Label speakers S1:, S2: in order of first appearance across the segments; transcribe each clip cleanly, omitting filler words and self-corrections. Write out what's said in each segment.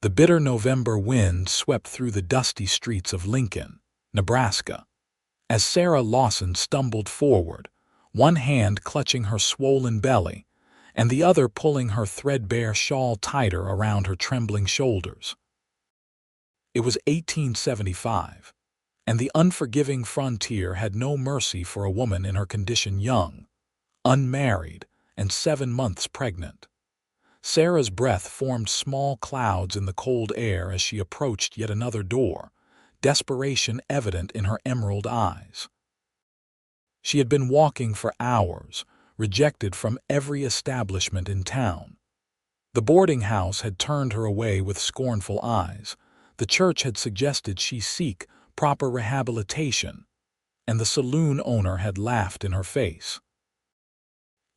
S1: The bitter November wind swept through the dusty streets of Lincoln, Nebraska. As Sarah Lawson stumbled forward, one hand clutching her swollen belly and the other pulling her threadbare shawl tighter around her trembling shoulders. It was 1875, and the unforgiving frontier had no mercy for a woman in her condition, young, unmarried, and 7 months pregnant. Sarah's breath formed small clouds in the cold air as she approached yet another door, desperation evident in her emerald eyes. She had been walking for hours, rejected from every establishment in town. The boarding house had turned her away with scornful eyes, the church had suggested she seek proper rehabilitation, and the saloon owner had laughed in her face.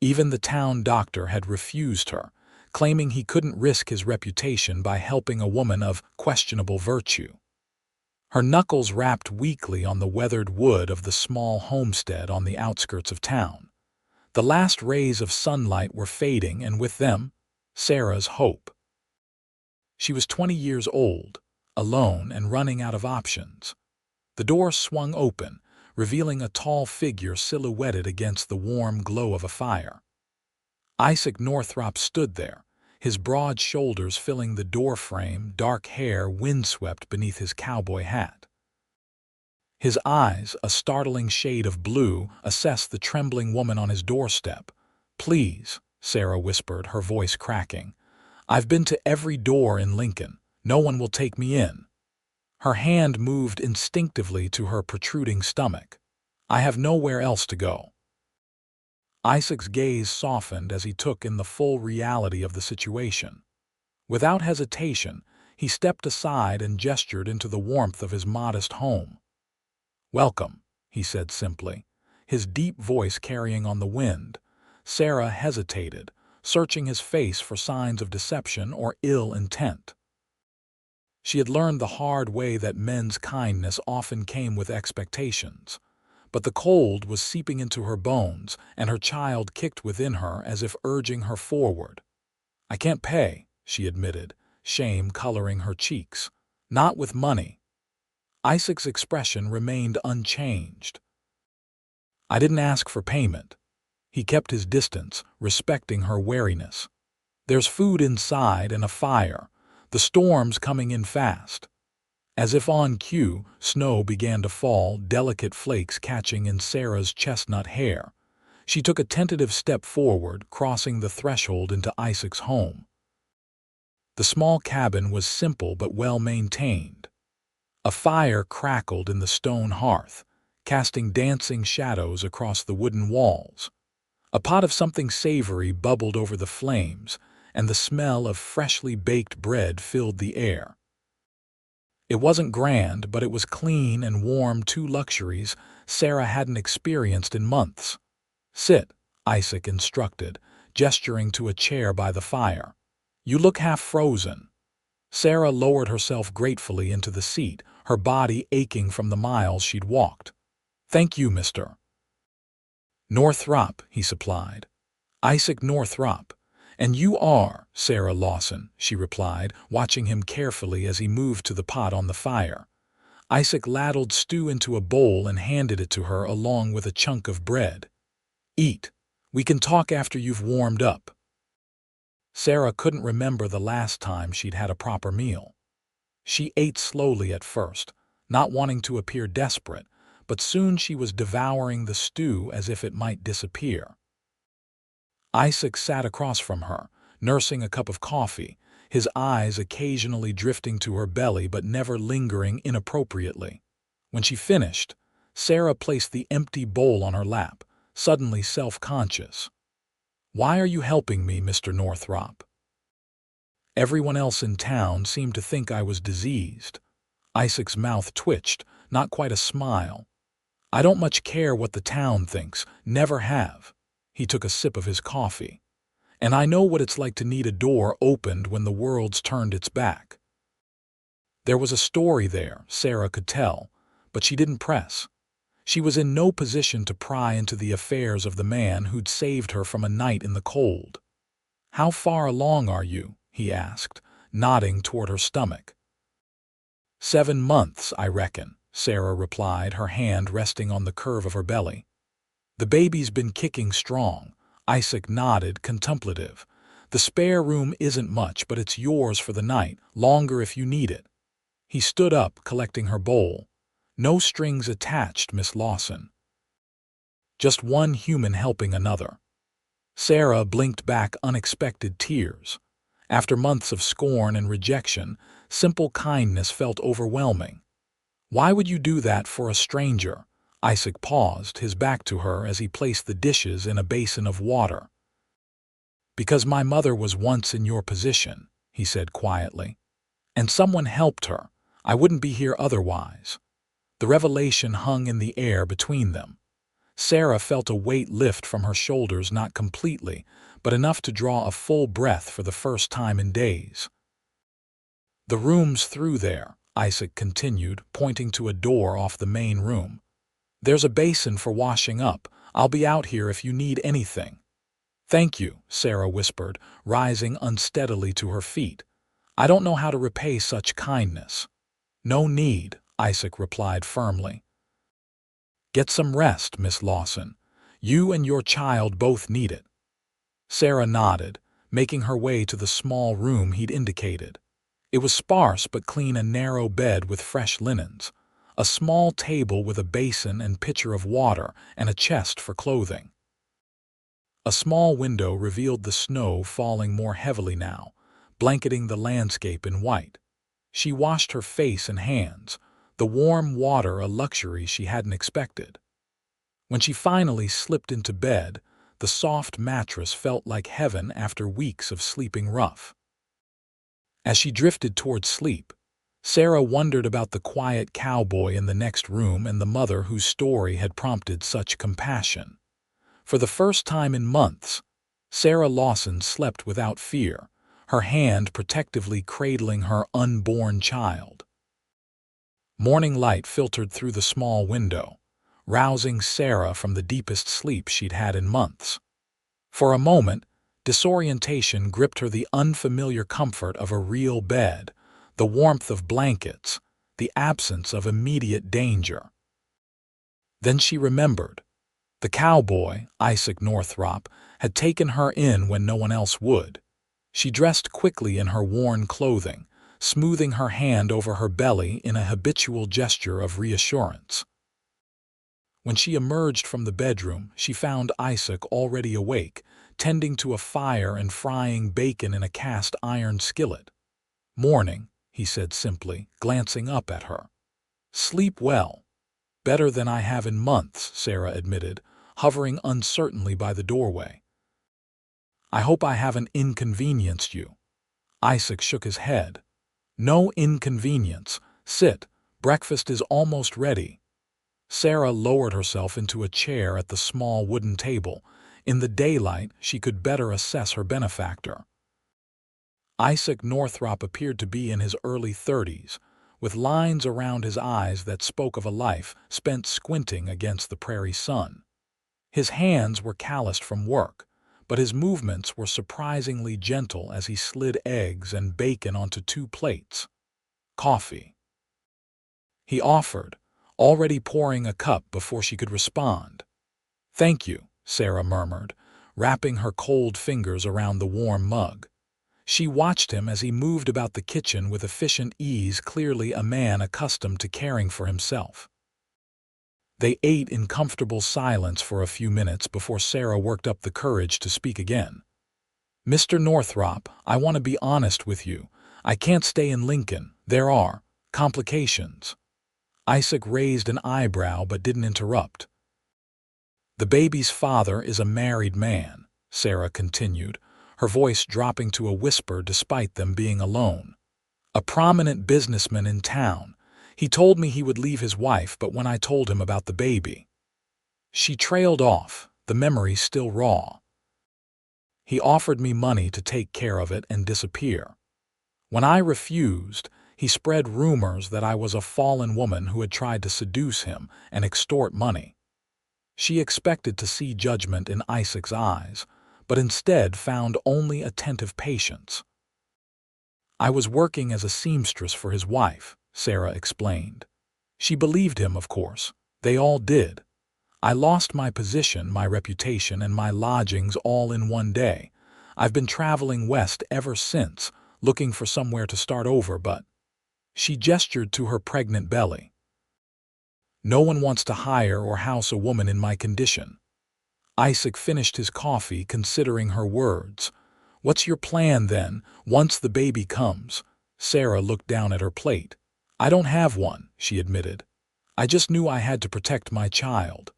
S1: Even the town doctor had refused her, claiming he couldn't risk his reputation by helping a woman of questionable virtue. Her knuckles rapped weakly on the weathered wood of the small homestead on the outskirts of town. The last rays of sunlight were fading, and with them, Sarah's hope. She was 20 years old, alone and running out of options. The door swung open, revealing a tall figure silhouetted against the warm glow of a fire. Isaac Northrop stood there, his broad shoulders filling the doorframe, dark hair windswept beneath his cowboy hat. His eyes, a startling shade of blue, assessed the trembling woman on his doorstep. "Please," Sarah whispered, her voice cracking. "I've been to every door in Lincoln. No one will take me in." Her hand moved instinctively to her protruding stomach. "I have nowhere else to go." Isaac's gaze softened as he took in the full reality of the situation. Without hesitation, he stepped aside and gestured into the warmth of his modest home. "Welcome," he said simply, his deep voice carrying on the wind. Sarah hesitated, searching his face for signs of deception or ill intent. She had learned the hard way that men's kindness often came with expectations. But the cold was seeping into her bones, and her child kicked within her as if urging her forward. "I can't pay," she admitted, shame coloring her cheeks. "Not with money." Isaac's expression remained unchanged. "I didn't ask for payment." He kept his distance, respecting her wariness. "There's food inside and a fire. The storm's coming in fast." As if on cue, snow began to fall, delicate flakes catching in Sarah's chestnut hair. She took a tentative step forward, crossing the threshold into Isaac's home. The small cabin was simple but well maintained. A fire crackled in the stone hearth, casting dancing shadows across the wooden walls. A pot of something savory bubbled over the flames, and the smell of freshly baked bread filled the air. It wasn't grand, but it was clean and warm, two luxuries Sarah hadn't experienced in months. "Sit," Isaac instructed, gesturing to a chair by the fire. "You look half frozen." Sarah lowered herself gratefully into the seat, her body aching from the miles she'd walked. "Thank you, Mr. Northrop," he supplied. "Isaac Northrop. And you are Sarah Lawson," she replied, watching him carefully as he moved to the pot on the fire. Isaac ladled stew into a bowl and handed it to her along with a chunk of bread. "Eat. We can talk after you've warmed up." Sarah couldn't remember the last time she'd had a proper meal. She ate slowly at first, not wanting to appear desperate, but soon she was devouring the stew as if it might disappear. Isaac sat across from her, nursing a cup of coffee, his eyes occasionally drifting to her belly but never lingering inappropriately. When she finished, Sarah placed the empty bowl on her lap, suddenly self-conscious. "Why are you helping me, Mr. Northrop?" Everyone else in town seemed to think I was diseased. Isaac's mouth twitched, not quite a smile. "I don't much care what the town thinks, never have." He took a sip of his coffee. "And I know what it's like to need a door opened when the world's turned its back." There was a story there, Sarah could tell, but she didn't press. She was in no position to pry into the affairs of the man who'd saved her from a night in the cold. "How far along are you?" he asked, nodding toward her stomach. 7 months, I reckon, Sarah replied, her hand resting on the curve of her belly. The baby's been kicking strong. Isaac nodded, contemplative. The spare room isn't much, but it's yours for the night, longer if you need it. He stood up, collecting her bowl. No strings attached, Miss Lawson. Just one human helping another. Sarah blinked back unexpected tears. After months of scorn and rejection, simple kindness felt overwhelming. Why would you do that for a stranger? Isaac paused, his back to her as he placed the dishes in a basin of water. Because my mother was once in your position, he said quietly. And someone helped her. I wouldn't be here otherwise. The revelation hung in the air between them. Sarah felt a weight lift from her shoulders, not completely, but enough to draw a full breath for the first time in days. The room's through there, Isaac continued, pointing to a door off the main room. There's a basin for washing up. I'll be out here if you need anything. Thank you, Sarah whispered, rising unsteadily to her feet. I don't know how to repay such kindness. No need, Isaac replied firmly. Get some rest, Miss Lawson. You and your child both need it. Sarah nodded, making her way to the small room he'd indicated. It was sparse but clean, a narrow bed with fresh linens, a small table with a basin and pitcher of water, and a chest for clothing. A small window revealed the snow falling more heavily now, blanketing the landscape in white. She washed her face and hands, the warm water a luxury she hadn't expected. When she finally slipped into bed, the soft mattress felt like heaven after weeks of sleeping rough. As she drifted toward sleep, Sarah wondered about the quiet cowboy in the next room and the mother whose story had prompted such compassion. For the first time in months, Sarah Lawson slept without fear, her hand protectively cradling her unborn child. Morning light filtered through the small window, rousing Sarah from the deepest sleep she'd had in months. For a moment, disorientation gripped her, the unfamiliar comfort of a real bed, the warmth of blankets, the absence of immediate danger. Then she remembered. The cowboy, Isaac Northrop, had taken her in when no one else would. She dressed quickly in her worn clothing, smoothing her hand over her belly in a habitual gesture of reassurance. When she emerged from the bedroom, she found Isaac already awake, tending to a fire and frying bacon in a cast-iron skillet. "Morning," he said simply, glancing up at her. "Sleep well." "Better than I have in months," Sarah admitted, hovering uncertainly by the doorway. "I hope I haven't inconvenienced you." Isaac shook his head. "No inconvenience. Sit. Breakfast is almost ready." Sarah lowered herself into a chair at the small wooden table. In the daylight, she could better assess her benefactor. Isaac Northrop appeared to be in his early 30s, with lines around his eyes that spoke of a life spent squinting against the prairie sun. His hands were calloused from work, but his movements were surprisingly gentle as he slid eggs and bacon onto 2 plates. "Coffee," he offered, already pouring a cup before she could respond. "Thank you," Sarah murmured, wrapping her cold fingers around the warm mug. She watched him as he moved about the kitchen with efficient ease, clearly a man accustomed to caring for himself. They ate in comfortable silence for a few minutes before Sarah worked up the courage to speak again. "Mr. Northrop, I want to be honest with you. I can't stay in Lincoln. There are complications." Isaac raised an eyebrow but didn't interrupt. "The baby's father is a married man," Sarah continued, her voice dropping to a whisper despite them being alone. "A prominent businessman in town. He told me he would leave his wife, but when I told him about the baby..." She trailed off, the memory still raw. "He offered me money to take care of it and disappear. When I refused, he spread rumors that I was a fallen woman who had tried to seduce him and extort money." She expected to see judgment in Isaac's eyes, but instead found only attentive patience. I was working as a seamstress for his wife, Sarah explained. She believed him, of course. They all did. I lost my position, my reputation, and my lodgings all in one day. I've been traveling west ever since, looking for somewhere to start over, but she gestured to her pregnant belly. No one wants to hire or house a woman in my condition. Isaac finished his coffee, considering her words. What's your plan, then, once the baby comes? Sarah looked down at her plate. I don't have one, she admitted. I just knew I had to protect my child.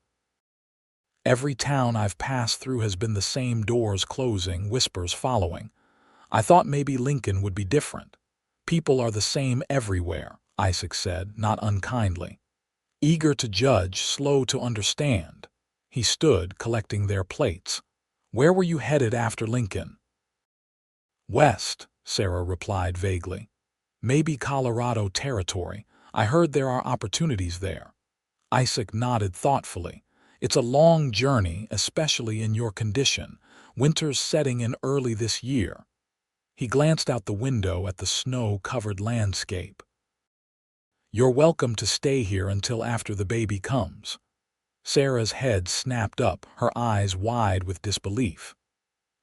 S1: Every town I've passed through has been the same, doors closing, whispers following. I thought maybe Lincoln would be different. People are the same everywhere, Isaac said, not unkindly. Eager to judge, slow to understand. He stood, collecting their plates. Where were you headed after Lincoln? West, Sarah replied vaguely. Maybe Colorado territory. I heard there are opportunities there. Isaac nodded thoughtfully. It's a long journey, especially in your condition. Winter's setting in early this year. He glanced out the window at the snow-covered landscape. You're welcome to stay here until after the baby comes. Sarah's head snapped up, her eyes wide with disbelief.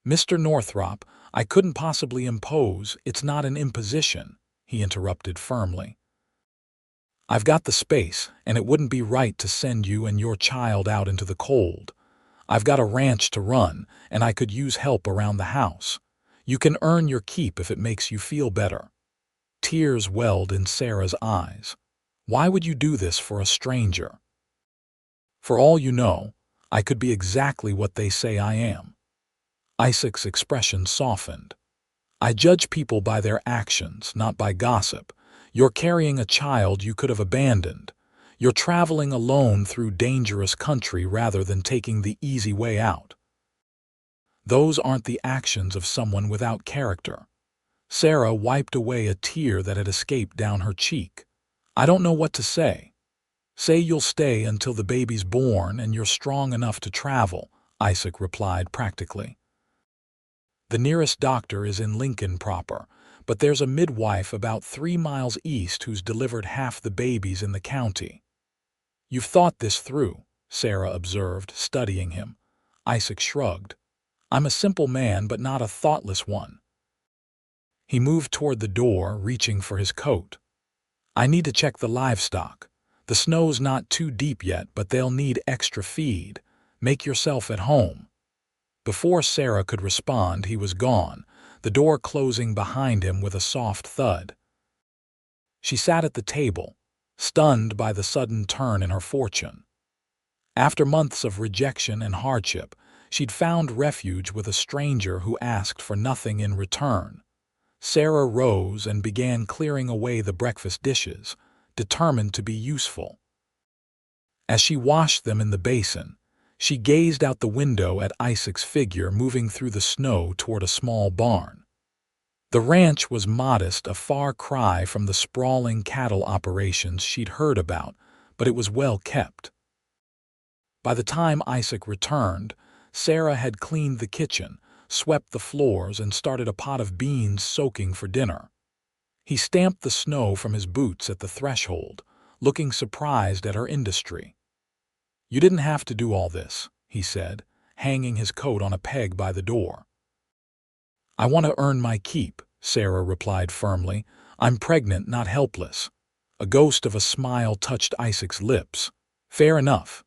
S1: Mr. Northrop, I couldn't possibly impose. It's not an imposition, he interrupted firmly. I've got the space, and it wouldn't be right to send you and your child out into the cold. I've got a ranch to run, and I could use help around the house. You can earn your keep if it makes you feel better. Tears welled in Sarah's eyes. Why would you do this for a stranger? For all you know, I could be exactly what they say I am. Isaac's expression softened. I judge people by their actions, not by gossip. You're carrying a child you could have abandoned. You're traveling alone through dangerous country rather than taking the easy way out. Those aren't the actions of someone without character. Sarah wiped away a tear that had escaped down her cheek. I don't know what to say. Say you'll stay until the baby's born and you're strong enough to travel, Isaac replied practically. The nearest doctor is in Lincoln proper, but there's a midwife about 3 miles east who's delivered half the babies in the county. You've thought this through, Sarah observed, studying him. Isaac shrugged. I'm a simple man, but not a thoughtless one. He moved toward the door, reaching for his coat. I need to check the livestock. The snow's not too deep yet, but they'll need extra feed. Make yourself at home. Before Sarah could respond, he was gone, the door closing behind him with a soft thud. She sat at the table, stunned by the sudden turn in her fortune. After months of rejection and hardship, she'd found refuge with a stranger who asked for nothing in return. Sarah rose and began clearing away the breakfast dishes, determined to be useful. As she washed them in the basin, she gazed out the window at Isaac's figure moving through the snow toward a small barn. The ranch was modest, a far cry from the sprawling cattle operations she'd heard about, but it was well kept. By the time Isaac returned, Sarah had cleaned the kitchen, swept the floors, and started a pot of beans soaking for dinner. He stamped the snow from his boots at the threshold, looking surprised at her industry. You didn't have to do all this, he said, hanging his coat on a peg by the door. I want to earn my keep, Sarah replied firmly. I'm pregnant, not helpless. A ghost of a smile touched Isaac's lips. Fair enough.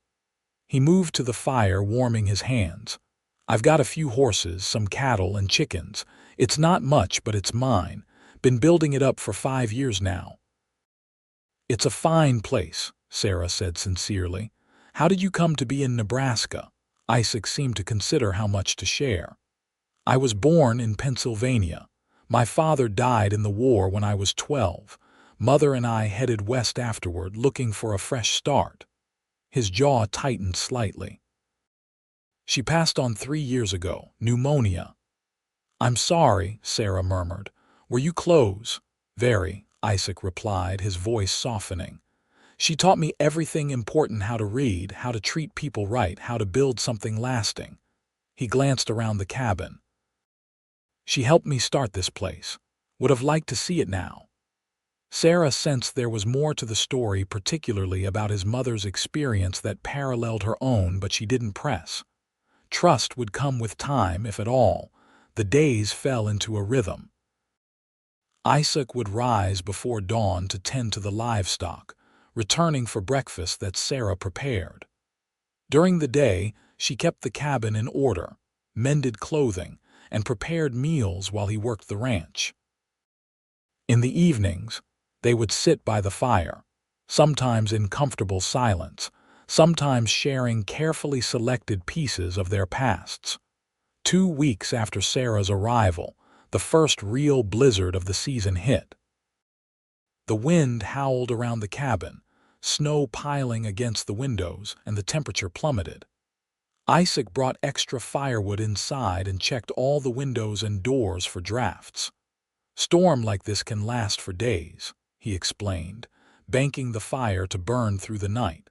S1: He moved to the fire, warming his hands. I've got a few horses, some cattle and chickens. It's not much, but it's mine. Been building it up for 5 years now. It's a fine place, Sarah said sincerely. How did you come to be in Nebraska? Isaac seemed to consider how much to share. I was born in Pennsylvania. My father died in the war when I was 12. Mother and I headed west afterward, looking for a fresh start. His jaw tightened slightly. She passed on 3 years ago, pneumonia. I'm sorry, Sarah murmured. Were you close? Very, Isaac replied, his voice softening. She taught me everything important: how to read, how to treat people right, how to build something lasting. He glanced around the cabin. She helped me start this place. Would have liked to see it now. Sarah sensed there was more to the story, particularly about his mother's experience that paralleled her own, but she didn't press. Trust would come with time, if at all. The days fell into a rhythm. Isaac would rise before dawn to tend to the livestock, returning for breakfast that Sarah prepared. During the day, she kept the cabin in order, mended clothing, and prepared meals while he worked the ranch. In the evenings, they would sit by the fire, sometimes in comfortable silence, sometimes sharing carefully selected pieces of their pasts. 2 weeks after Sarah's arrival, the first real blizzard of the season hit. The wind howled around the cabin, snow piling against the windows, and the temperature plummeted. Isaac brought extra firewood inside and checked all the windows and doors for drafts. "Storm like this can last for days," he explained, banking the fire to burn through the night.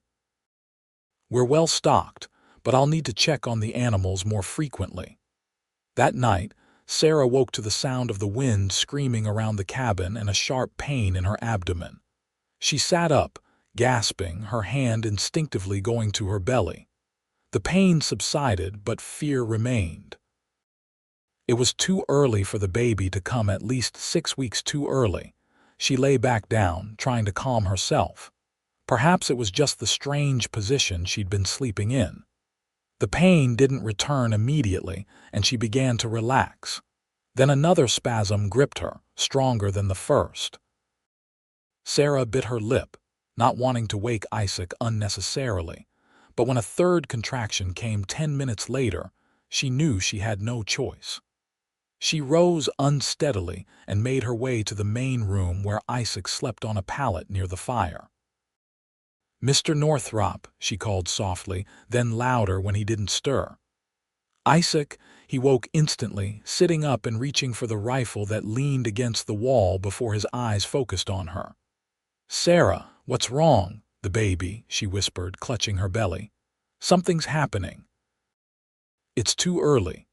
S1: "We're well stocked, but I'll need to check on the animals more frequently." That night, Sarah woke to the sound of the wind screaming around the cabin and a sharp pain in her abdomen. She sat up, gasping, her hand instinctively going to her belly. The pain subsided, but fear remained. It was too early for the baby to come, at least 6 weeks too early. She lay back down, trying to calm herself. Perhaps it was just the strange position she'd been sleeping in. The pain didn't return immediately, and she began to relax. Then another spasm gripped her, stronger than the first. Sarah bit her lip, not wanting to wake Isaac unnecessarily. But when a third contraction came 10 minutes later, she knew she had no choice. She rose unsteadily and made her way to the main room where Isaac slept on a pallet near the fire. "Mr. Northrop," she called softly, then louder when he didn't stir. "Isaac," he woke instantly, sitting up and reaching for the rifle that leaned against the wall before his eyes focused on her. "Sarah, what's wrong?" "The baby," she whispered, clutching her belly. "Something's happening." "It's too early."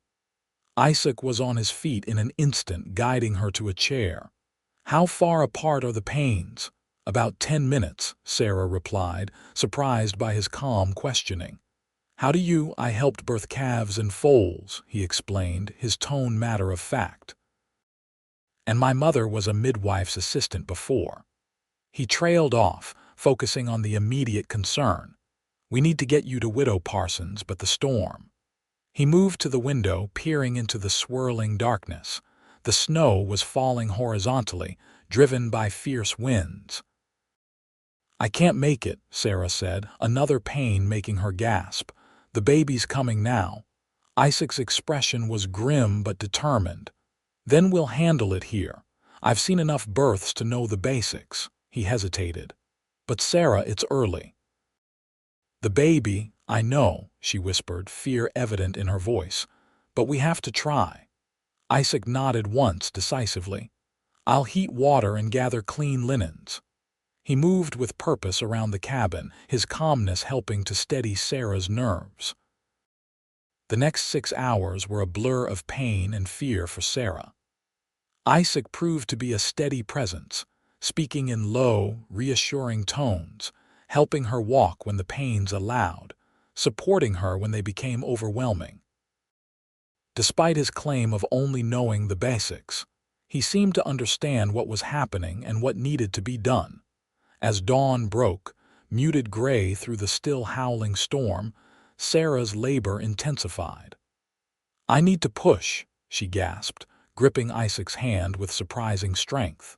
S1: Isaac was on his feet in an instant, guiding her to a chair. "How far apart are the pains?" "About 10 minutes," Sarah replied, surprised by his calm questioning. "How do you—" "I helped birth calves and foals," he explained, his tone matter of fact. "And my mother was a midwife's assistant before." He trailed off, focusing on the immediate concern. "We need to get you to Widow Parsons, but the storm." He moved to the window, peering into the swirling darkness. The snow was falling horizontally, driven by fierce winds. "I can't make it," Sarah said, another pain making her gasp. "The baby's coming now." Isaac's expression was grim but determined. "Then we'll handle it here. I've seen enough births to know the basics." He hesitated. "But Sarah, it's early." "The baby, I know," she whispered, fear evident in her voice. "But we have to try." Isaac nodded once decisively. "I'll heat water and gather clean linens." He moved with purpose around the cabin, his calmness helping to steady Sarah's nerves. The next 6 hours were a blur of pain and fear for Sarah. Isaac proved to be a steady presence, speaking in low, reassuring tones, helping her walk when the pains allowed, supporting her when they became overwhelming. Despite his claim of only knowing the basics, he seemed to understand what was happening and what needed to be done. As dawn broke, muted gray through the still howling storm, Sarah's labor intensified. "I need to push," she gasped, gripping Isaac's hand with surprising strength.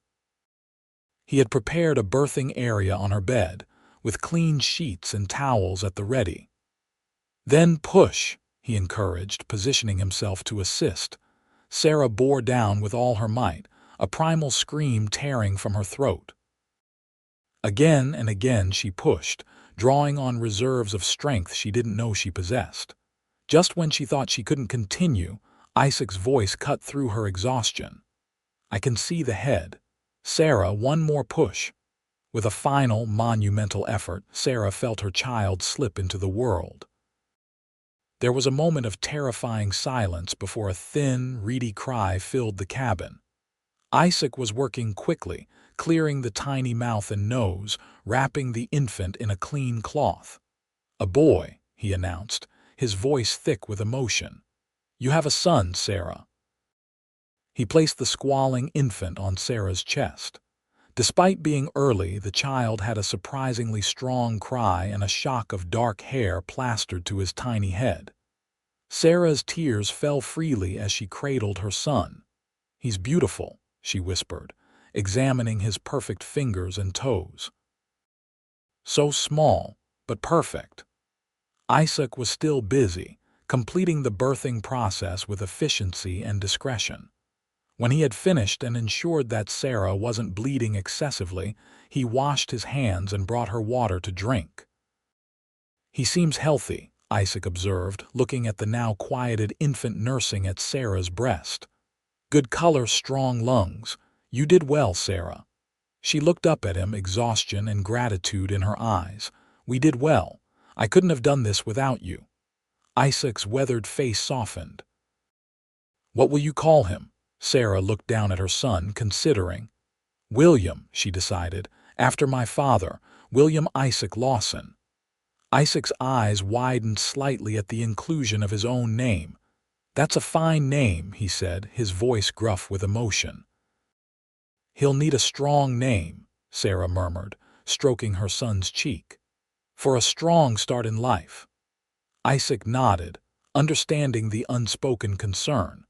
S1: He had prepared a birthing area on her bed, with clean sheets and towels at the ready. "Then push," he encouraged, positioning himself to assist. Sarah bore down with all her might, a primal scream tearing from her throat. Again and again she pushed, drawing on reserves of strength she didn't know she possessed. Just when she thought she couldn't continue, Isaac's voice cut through her exhaustion. "I can see the head. Sarah, one more push." With a final, monumental effort, Sarah felt her child slip into the world. There was a moment of terrifying silence before a thin, reedy cry filled the cabin. Isaac was working quickly, clearing the tiny mouth and nose, wrapping the infant in a clean cloth. "A boy," he announced, his voice thick with emotion. "You have a son, Sarah." He placed the squalling infant on Sarah's chest. Despite being early, the child had a surprisingly strong cry and a shock of dark hair plastered to his tiny head. Sarah's tears fell freely as she cradled her son. "He's beautiful," she whispered, examining his perfect fingers and toes. "So small, but perfect." Isaac was still busy, completing the birthing process with efficiency and discretion. When he had finished and ensured that Sarah wasn't bleeding excessively, he washed his hands and brought her water to drink. "He seems healthy," Isaac observed, looking at the now quieted infant nursing at Sarah's breast. "Good color, strong lungs. You did well, Sarah." She looked up at him, exhaustion and gratitude in her eyes. "We did well. I couldn't have done this without you." Isaac's weathered face softened. "What will you call him?" Sarah looked down at her son, considering. "William," she decided, "after my father, William Isaac Lawson." Isaac's eyes widened slightly at the inclusion of his own name. "That's a fine name," he said, his voice gruff with emotion. "He'll need a strong name," Sarah murmured, stroking her son's cheek. "For a strong start in life." Isaac nodded, understanding the unspoken concern.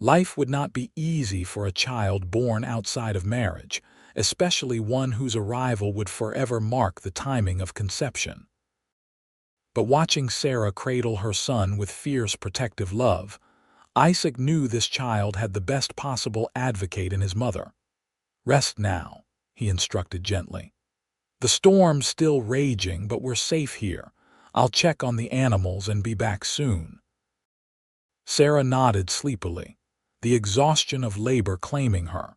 S1: Life would not be easy for a child born outside of marriage, especially one whose arrival would forever mark the timing of conception. But watching Sarah cradle her son with fierce protective love, Isaac knew this child had the best possible advocate in his mother. "Rest now," he instructed gently. "The storm's still raging, but we're safe here. I'll check on the animals and be back soon." Sarah nodded sleepily, the exhaustion of labor claiming her.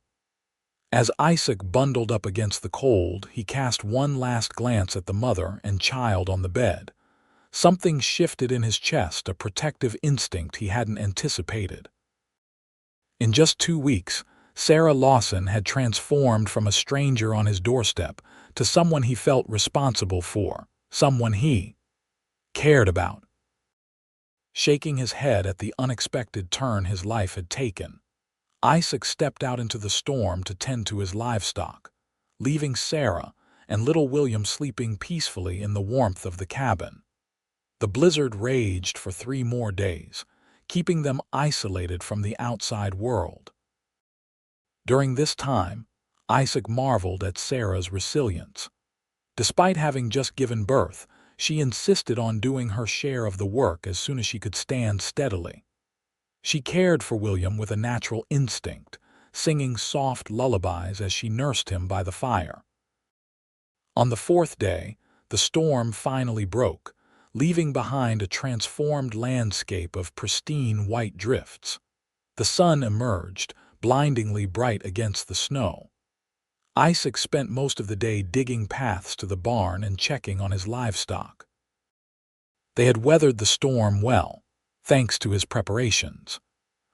S1: As Isaac bundled up against the cold, he cast one last glance at the mother and child on the bed. Something shifted in his chest, a protective instinct he hadn't anticipated. In just 2 weeks, Sarah Lawson had transformed from a stranger on his doorstep to someone he felt responsible for, someone he cared about. Shaking his head at the unexpected turn his life had taken, Isaac stepped out into the storm to tend to his livestock, leaving Sarah and little William sleeping peacefully in the warmth of the cabin. The blizzard raged for 3 more days, keeping them isolated from the outside world. During this time, Isaac marveled at Sarah's resilience. Despite having just given birth, she insisted on doing her share of the work as soon as she could stand steadily. She cared for William with a natural instinct, singing soft lullabies as she nursed him by the fire. On the 4th day, the storm finally broke, leaving behind a transformed landscape of pristine white drifts. The sun emerged, blindingly bright against the snow. Isaac spent most of the day digging paths to the barn and checking on his livestock. They had weathered the storm well, thanks to his preparations.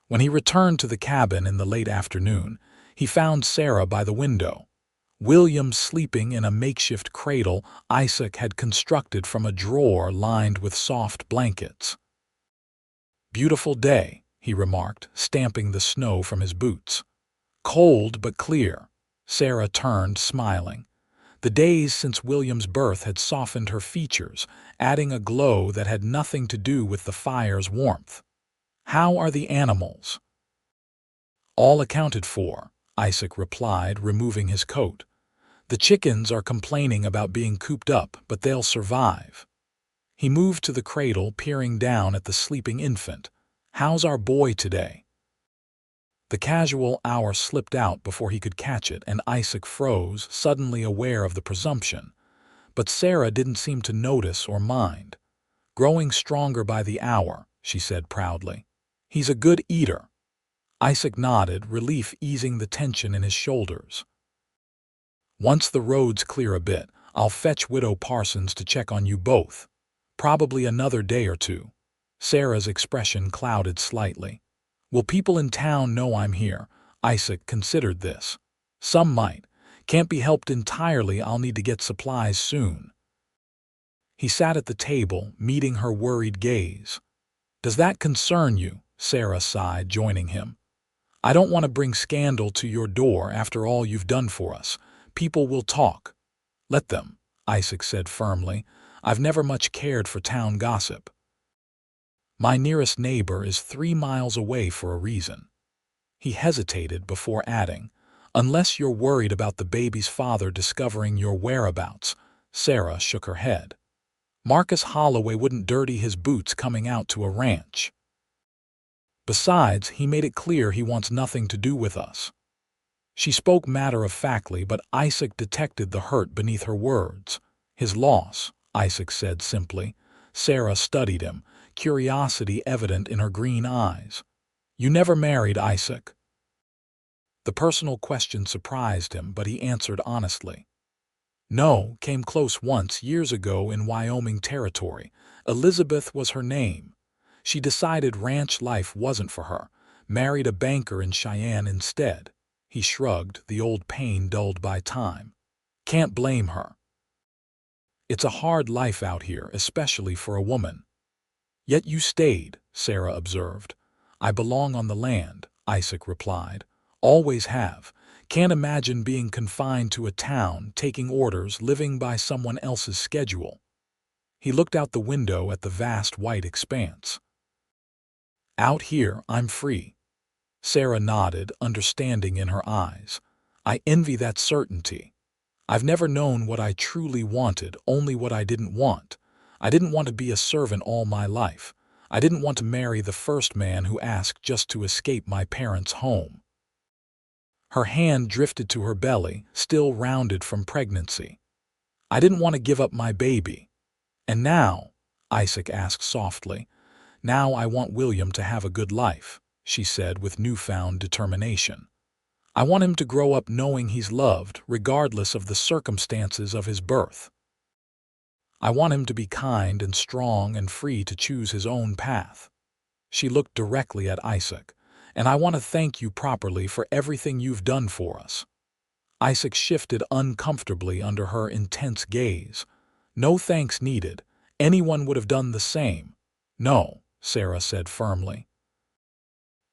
S1: When he returned to the cabin in the late afternoon, he found Sarah by the window. William sleeping in a makeshift cradle Isaac had constructed from a drawer lined with soft blankets. "Beautiful day," he remarked, stamping the snow from his boots. "Cold but clear." Sarah turned, smiling. The days since William's birth had softened her features, adding a glow that had nothing to do with the fire's warmth. "How are the animals?" "All accounted for," Isaac replied, removing his coat. "The chickens are complaining about being cooped up, but they'll survive." He moved to the cradle, peering down at the sleeping infant. "How's our boy today?" The casual hour slipped out before he could catch it, and Isaac froze, suddenly aware of the presumption. But Sarah didn't seem to notice or mind. "Growing stronger by the hour," she said proudly. "He's a good eater." Isaac nodded, relief easing the tension in his shoulders. "Once the roads clear a bit, I'll fetch Widow Parsons to check on you both. Probably another day or two." Sarah's expression clouded slightly. "Will people in town know I'm here?" Isaac considered this. Some might. Can't be helped entirely. I'll need to get supplies soon. He sat at the table, meeting her worried gaze. Does that concern you? Sarah sighed, joining him. I don't want to bring scandal to your door after all you've done for us. People will talk. Let them, Isaac said firmly. I've never much cared for town gossip. My nearest neighbor is 3 miles away for a reason. He hesitated before adding, unless you're worried about the baby's father discovering your whereabouts. Sarah shook her head. Marcus Holloway wouldn't dirty his boots coming out to a ranch. Besides, he made it clear he wants nothing to do with us. She spoke matter-of-factly, but Isaac detected the hurt beneath her words. His loss, Isaac said simply. Sarah studied him, curiosity evident in her green eyes. You never married, Isaac. The personal question surprised him, but he answered honestly. No, came close once years ago in Wyoming Territory. Elizabeth was her name. She decided ranch life wasn't for her, married a banker in Cheyenne instead. He shrugged, the old pain dulled by time. Can't blame her. It's a hard life out here, especially for a woman. Yet you stayed, Sarah observed. I belong on the land, Isaac replied. Always have. Can't imagine being confined to a town, taking orders, living by someone else's schedule. He looked out the window at the vast white expanse. Out here, I'm free. Sarah nodded, understanding in her eyes. I envy that certainty. I've never known what I truly wanted, only what I didn't want. I didn't want to be a servant all my life. I didn't want to marry the first man who asked just to escape my parents' home. Her hand drifted to her belly, still rounded from pregnancy. I didn't want to give up my baby. And now, Isaac asked softly, now I want William to have a good life, she said with newfound determination. I want him to grow up knowing he's loved, regardless of the circumstances of his birth. I want him to be kind and strong and free to choose his own path. She looked directly at Isaac. And I want to thank you properly for everything you've done for us. Isaac shifted uncomfortably under her intense gaze. No thanks needed. Anyone would have done the same. No, Sarah said firmly.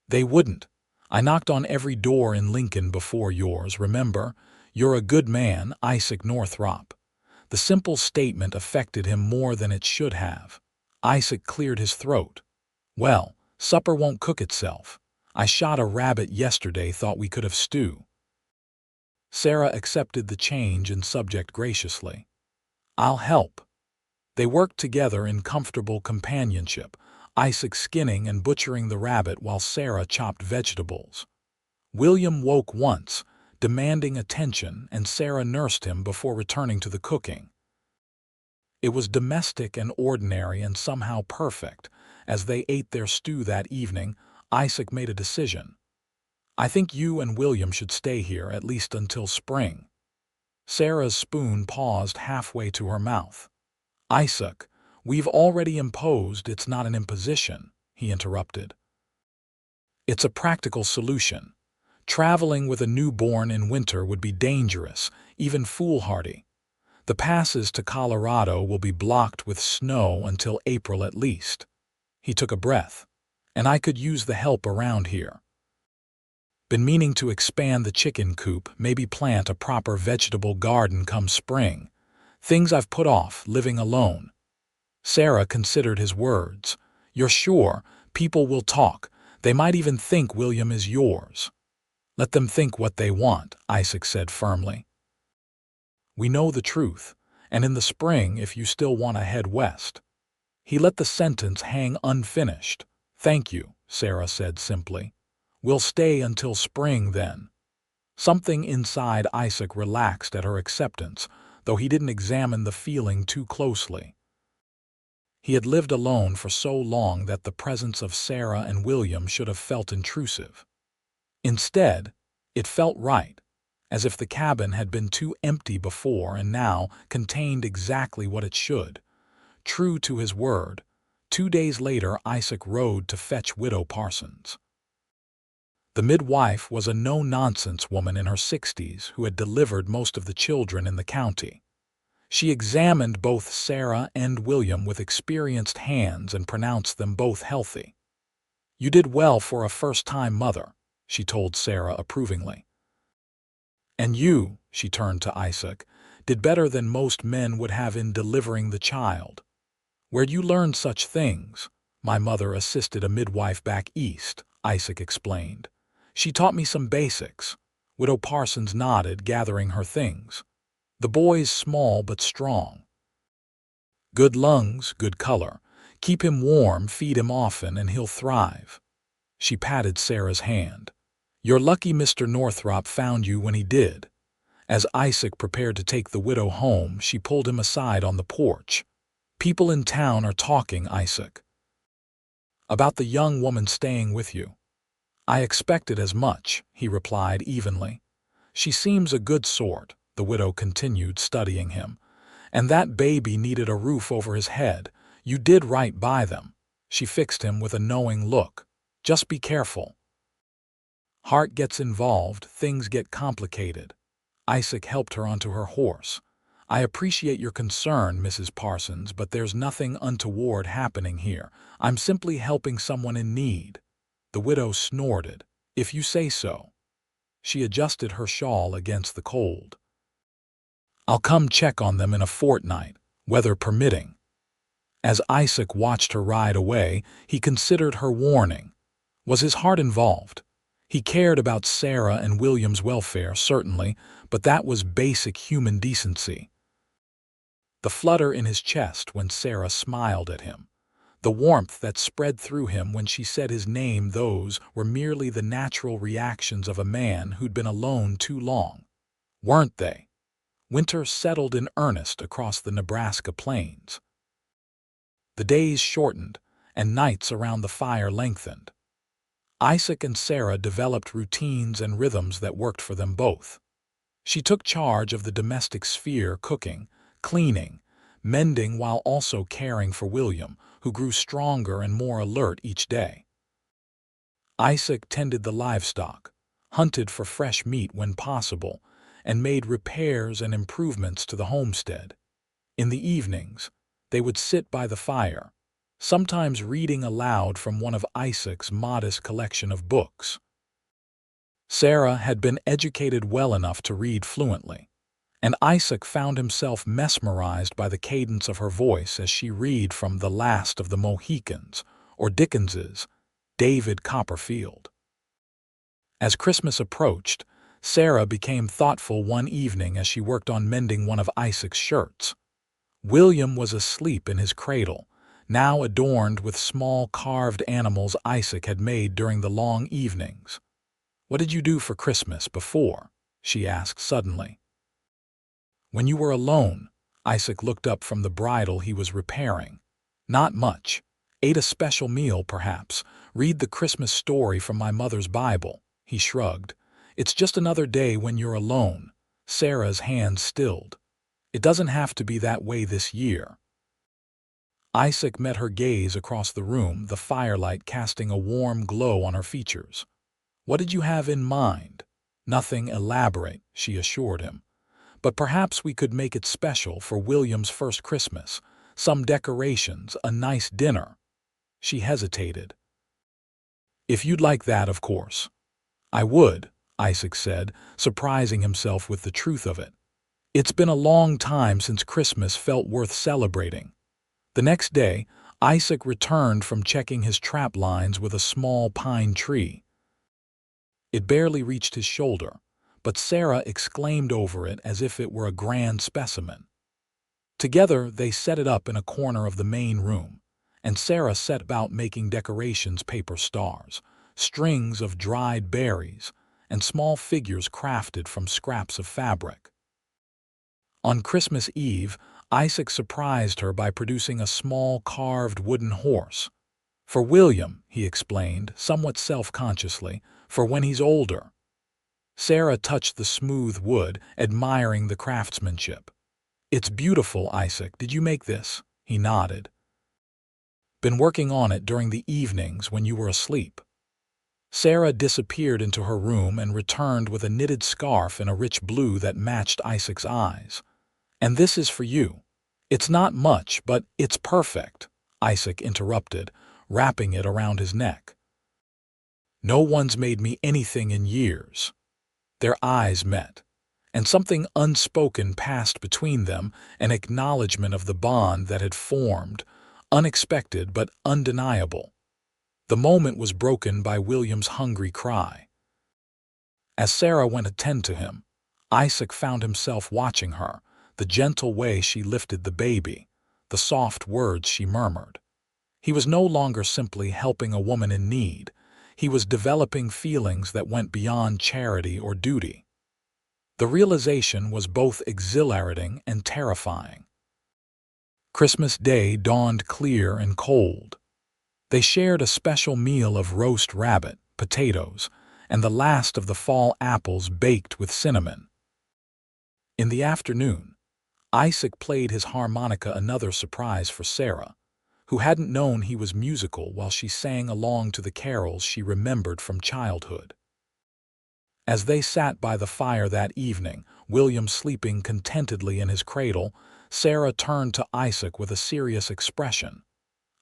S1: They wouldn't. I knocked on every door in Lincoln before yours, remember? You're a good man, Isaac Northrop. The simple statement affected him more than it should have. Isaac cleared his throat. Well, supper won't cook itself. I shot a rabbit yesterday, thought we could have stew. Sarah accepted the change in subject graciously. I'll help. They worked together in comfortable companionship, Isaac skinning and butchering the rabbit while Sarah chopped vegetables. William woke once, demanding attention, and Sarah nursed him before returning to the cooking. It was domestic and ordinary and somehow perfect. As they ate their stew that evening, Isaac made a decision. I think you and William should stay here at least until spring. Sarah's spoon paused halfway to her mouth. Isaac, we've already imposed, it's not an imposition, he interrupted. It's a practical solution. Traveling with a newborn in winter would be dangerous, even foolhardy. The passes to Colorado will be blocked with snow until April at least. He took a breath. And I could use the help around here. Been meaning to expand the chicken coop, maybe plant a proper vegetable garden come spring. Things I've put off, living alone. Sarah considered his words. You're sure? People will talk. They might even think William is yours. Let them think what they want, Isaac said firmly. We know the truth, and in the spring if you still want to head west. He let the sentence hang unfinished. Thank you, Sarah said simply. We'll stay until spring then. Something inside Isaac relaxed at her acceptance, though he didn't examine the feeling too closely. He had lived alone for so long that the presence of Sarah and William should have felt intrusive. Instead, it felt right, as if the cabin had been too empty before and now contained exactly what it should. True to his word, 2 days later Isaac rode to fetch Widow Parsons. The midwife was a no-nonsense woman in her 60s who had delivered most of the children in the county. She examined both Sarah and William with experienced hands and pronounced them both healthy. "You did well for a first-time mother," she told Sarah approvingly. "And you," she turned to Isaac, "did better than most men would have in delivering the child. Where'd you learn such things?" "My mother assisted a midwife back east," Isaac explained. "She taught me some basics." Widow Parsons nodded, gathering her things. "The boy's small but strong. Good lungs, good color. Keep him warm, feed him often, and he'll thrive." She patted Sarah's hand. "You're lucky Mr. Northrop found you when he did." As Isaac prepared to take the widow home, she pulled him aside on the porch. "People in town are talking, Isaac, about the young woman staying with you." "I expected as much," he replied evenly. "She seems a good sort," the widow continued, studying him. "And that baby needed a roof over his head. You did right by them." She fixed him with a knowing look. "Just be careful. Heart gets involved, things get complicated." Isaac helped her onto her horse. "I appreciate your concern, Mrs. Parsons, but there's nothing untoward happening here. I'm simply helping someone in need." The widow snorted. "If you say so." She adjusted her shawl against the cold. "I'll come check on them in a fortnight, weather permitting." As Isaac watched her ride away, he considered her warning. Was his heart involved? He cared about Sarah and William's welfare, certainly, but that was basic human decency. The flutter in his chest when Sarah smiled at him, the warmth that spread through him when she said his name, those were merely the natural reactions of a man who'd been alone too long. Weren't they? Winter settled in earnest across the Nebraska plains. The days shortened, and nights around the fire lengthened. Isaac and Sarah developed routines and rhythms that worked for them both. She took charge of the domestic sphere, cooking, cleaning, mending, while also caring for William, who grew stronger and more alert each day. Isaac tended the livestock, hunted for fresh meat when possible, and made repairs and improvements to the homestead. In the evenings, they would sit by the fire, sometimes reading aloud from one of Isaac's modest collection of books. Sarah had been educated well enough to read fluently, and Isaac found himself mesmerized by the cadence of her voice as she read from The Last of the Mohicans or Dickens's David Copperfield. As Christmas approached, Sarah became thoughtful one evening as she worked on mending one of Isaac's shirts. William was asleep in his cradle, now adorned with small carved animals Isaac had made during the long evenings. "What did you do for Christmas before?" she asked suddenly. "When you were alone," Isaac looked up from the bridle he was repairing. "Not much. Ate a special meal, perhaps. Read the Christmas story from my mother's Bible." He shrugged. "It's just another day when you're alone." Sarah's hands stilled. "It doesn't have to be that way this year." Isaac met her gaze across the room, the firelight casting a warm glow on her features. "What did you have in mind?" "Nothing elaborate," she assured him. "But perhaps we could make it special for William's first Christmas. Some decorations, a nice dinner." She hesitated. "If you'd like that, of course." "I would," Isaac said, surprising himself with the truth of it. "It's been a long time since Christmas felt worth celebrating." The next day, Isaac returned from checking his trap lines with a small pine tree. It barely reached his shoulder, but Sarah exclaimed over it as if it were a grand specimen. Together, they set it up in a corner of the main room, and Sarah set about making decorations: paper stars, strings of dried berries, and small figures crafted from scraps of fabric. On Christmas Eve, Isaac surprised her by producing a small carved wooden horse. "For William," he explained, somewhat self-consciously, "for when he's older." Sarah touched the smooth wood, admiring the craftsmanship. "It's beautiful, Isaac. Did you make this?" He nodded. "Been working on it during the evenings when you were asleep." Sarah disappeared into her room and returned with a knitted scarf in a rich blue that matched Isaac's eyes. "And this is for you." "It's not much, but it's perfect," Isaac interrupted, wrapping it around his neck. "No one's made me anything in years." Their eyes met, and something unspoken passed between them, an acknowledgement of the bond that had formed, unexpected but undeniable. The moment was broken by William's hungry cry. As Sarah went to tend to him, Isaac found himself watching her, the gentle way she lifted the baby, the soft words she murmured. He was no longer simply helping a woman in need. He was developing feelings that went beyond charity or duty. The realization was both exhilarating and terrifying. Christmas Day dawned clear and cold. They shared a special meal of roast rabbit, potatoes, and the last of the fall apples baked with cinnamon. In the afternoon, Isaac played his harmonica, another surprise for Sarah, who hadn't known he was musical, while she sang along to the carols she remembered from childhood. As they sat by the fire that evening, William sleeping contentedly in his cradle, Sarah turned to Isaac with a serious expression.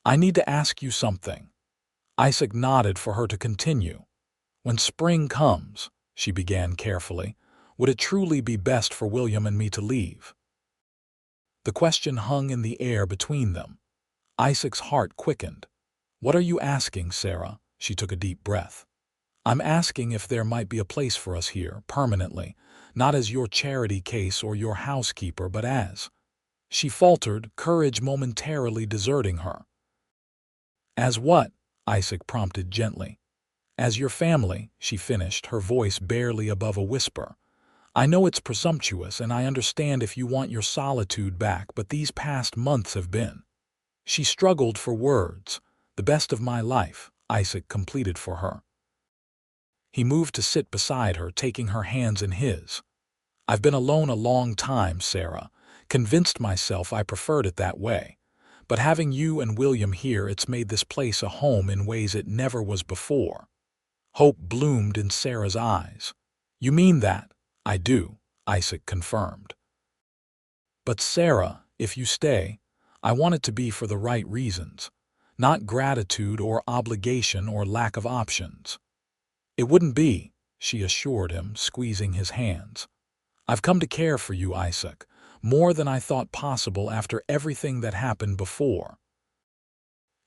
S1: "I need to ask you something." Isaac nodded for her to continue. "When spring comes," she began carefully, "would it truly be best for William and me to leave?" The question hung in the air between them. Isaac's heart quickened. "What are you asking, Sarah?" She took a deep breath. "I'm asking if there might be a place for us here, permanently, not as your charity case or your housekeeper, but as—" She faltered, courage momentarily deserting her. "As what?" Isaac prompted gently. "As your family," she finished, her voice barely above a whisper. "I know it's presumptuous, and I understand if you want your solitude back, but these past months have been—" She struggled for words. "The best of my life," Isaac completed for her. He moved to sit beside her, taking her hands in his. "I've been alone a long time, Sarah. Convinced myself I preferred it that way. But having you and William here, it's made this place a home in ways it never was before." Hope bloomed in Sarah's eyes. "You mean that?" "I do," Isaac confirmed. "But Sarah, if you stay, I want it to be for the right reasons, not gratitude or obligation or lack of options." "It wouldn't be," she assured him, squeezing his hands. "I've come to care for you, Isaac, more than I thought possible after everything that happened before.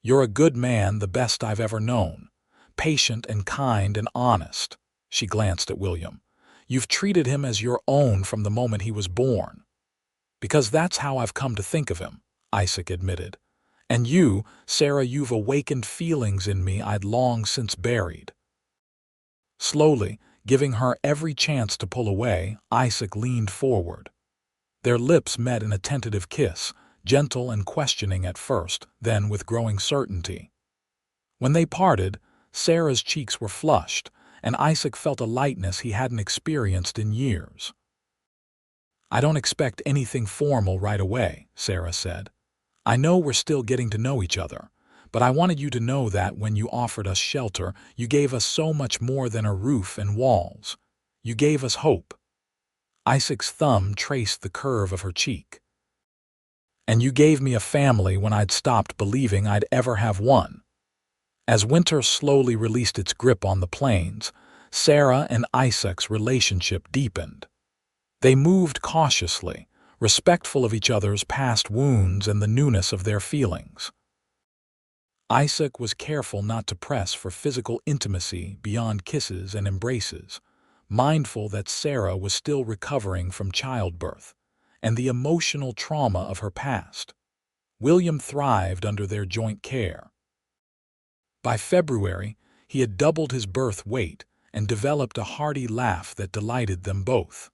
S1: You're a good man, the best I've ever known, patient and kind and honest." She glanced at William. "You've treated him as your own from the moment he was born." "Because that's how I've come to think of him," Isaac admitted. "And you, Sarah, you've awakened feelings in me I'd long since buried." Slowly, giving her every chance to pull away, Isaac leaned forward. Their lips met in a tentative kiss, gentle and questioning at first, then with growing certainty. When they parted, Sarah's cheeks were flushed, and Isaac felt a lightness he hadn't experienced in years. "I don't expect anything formal right away," Sarah said. "I know we're still getting to know each other, but I wanted you to know that when you offered us shelter, you gave us so much more than a roof and walls. You gave us hope." Isaac's thumb traced the curve of her cheek. "And you gave me a family when I'd stopped believing I'd ever have one." As winter slowly released its grip on the plains, Sarah and Isaac's relationship deepened. They moved cautiously, respectful of each other's past wounds and the newness of their feelings. Isaac was careful not to press for physical intimacy beyond kisses and embraces, mindful that Sarah was still recovering from childbirth and the emotional trauma of her past. William thrived under their joint care. By February, he had doubled his birth weight and developed a hearty laugh that delighted them both.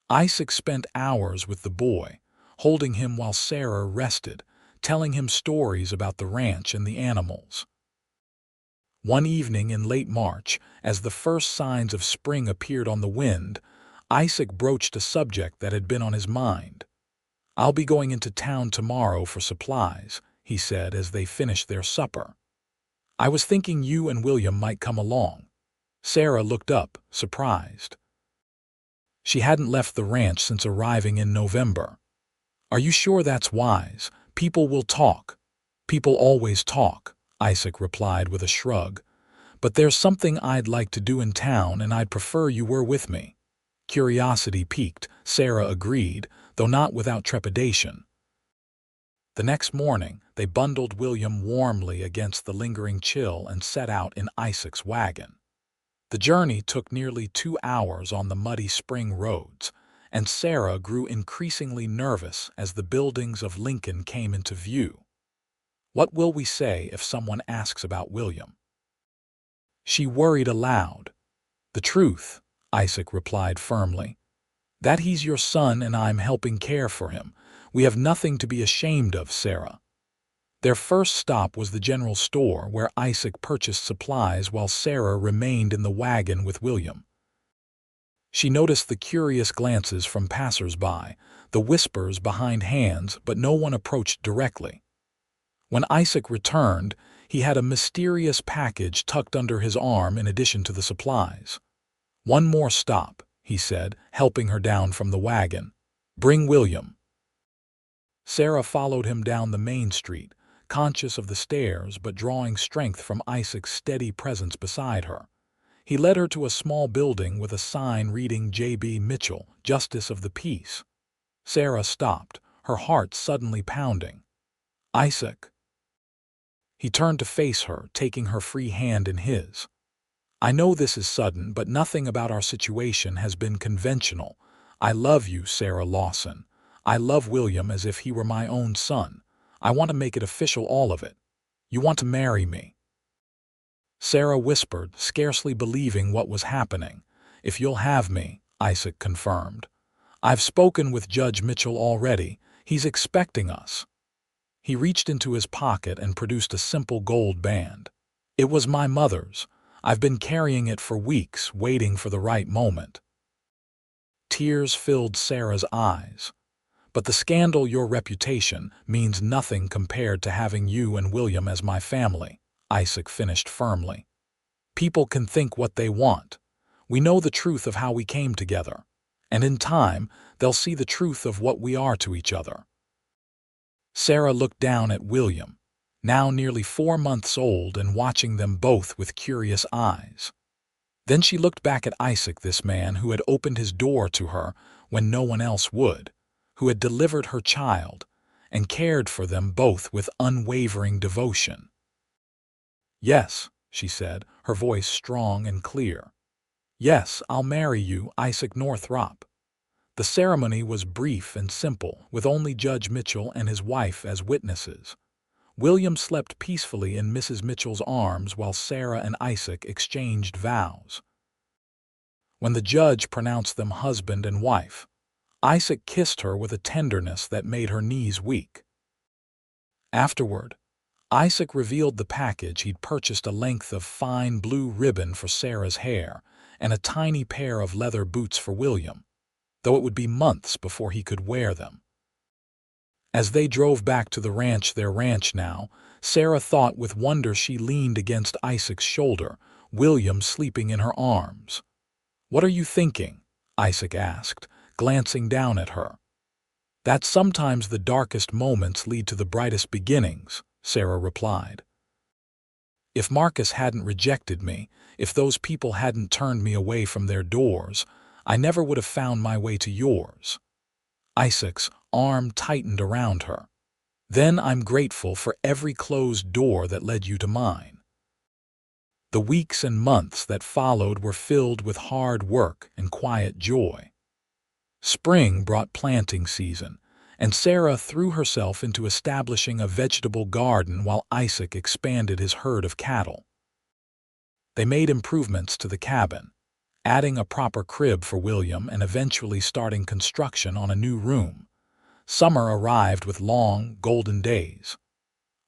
S1: Isaac spent hours with the boy, holding him while Sarah rested, telling him stories about the ranch and the animals. One evening in late March, as the first signs of spring appeared on the wind, Isaac broached a subject that had been on his mind. "I'll be going into town tomorrow for supplies," he said as they finished their supper. I was thinking you and William might come along." Sarah looked up, surprised. She hadn't left the ranch since arriving in November. "Are you sure that's wise? People will talk." "People always talk," Isaac replied with a shrug. "But there's something I'd like to do in town, and I'd prefer you were with me." Curiosity piqued, Sarah agreed, though not without trepidation. The next morning, they bundled William warmly against the lingering chill and set out in Isaac's wagon. The journey took nearly 2 hours on the muddy spring roads, and Sarah grew increasingly nervous as the buildings of Lincoln came into view. What will we say if someone asks about William? She worried aloud. "The truth," Isaac replied firmly. "That he's your son and I'm helping care for him. We have nothing to be ashamed of, Sarah." Their first stop was the general store, where Isaac purchased supplies while Sarah remained in the wagon with William. She noticed the curious glances from passers-by, the whispers behind hands, but no one approached directly. When Isaac returned, he had a mysterious package tucked under his arm in addition to the supplies. "One more stop," he said, helping her down from the wagon. "Bring William." Sarah followed him down the main street, conscious of the stairs but drawing strength from Isaac's steady presence beside her. He led her to a small building with a sign reading J.B. Mitchell, Justice of the Peace. Sarah stopped, her heart suddenly pounding. "Isaac." He turned to face her, taking her free hand in his. "I know this is sudden, but nothing about our situation has been conventional. I love you, Sarah Lawson. I love William as if he were my own son. I want to make it official, all of it. You want to marry me?" Sarah whispered, scarcely believing what was happening. "If you'll have me," Isaac confirmed. "I've spoken with Judge Mitchell already. He's expecting us." He reached into his pocket and produced a simple gold band. "It was my mother's. I've been carrying it for weeks, waiting for the right moment." Tears filled Sarah's eyes. "But the scandal, your reputation, means nothing compared to having you and William as my family," Isaac finished firmly. "People can think what they want. We know the truth of how we came together, and in time they'll see the truth of what we are to each other." Sarah looked down at William, now nearly 4 months old, and watching them both with curious eyes. Then she looked back at Isaac, this man who had opened his door to her when no one else would, who had delivered her child, and cared for them both with unwavering devotion. "Yes," she said, her voice strong and clear. "Yes, I'll marry you, Isaac Northrop." The ceremony was brief and simple, with only Judge Mitchell and his wife as witnesses. William slept peacefully in Mrs. Mitchell's arms while Sarah and Isaac exchanged vows. When the judge pronounced them husband and wife, Isaac kissed her with a tenderness that made her knees weak. Afterward, Isaac revealed the package he'd purchased: a length of fine blue ribbon for Sarah's hair and a tiny pair of leather boots for William, though it would be months before he could wear them. As they drove back to the ranch, their ranch now, Sarah thought with wonder. She leaned against Isaac's shoulder, William sleeping in her arms. "What are you thinking?" Isaac asked, glancing down at her. "That sometimes the darkest moments lead to the brightest beginnings," Sarah replied. "If Marcus hadn't rejected me, if those people hadn't turned me away from their doors, I never would have found my way to yours." Isaac's arm tightened around her. "Then I'm grateful for every closed door that led you to mine." The weeks and months that followed were filled with hard work and quiet joy. Spring brought planting season, and Sarah threw herself into establishing a vegetable garden while Isaac expanded his herd of cattle. They made improvements to the cabin, adding a proper crib for William and eventually starting construction on a new room. Summer arrived with long, golden days.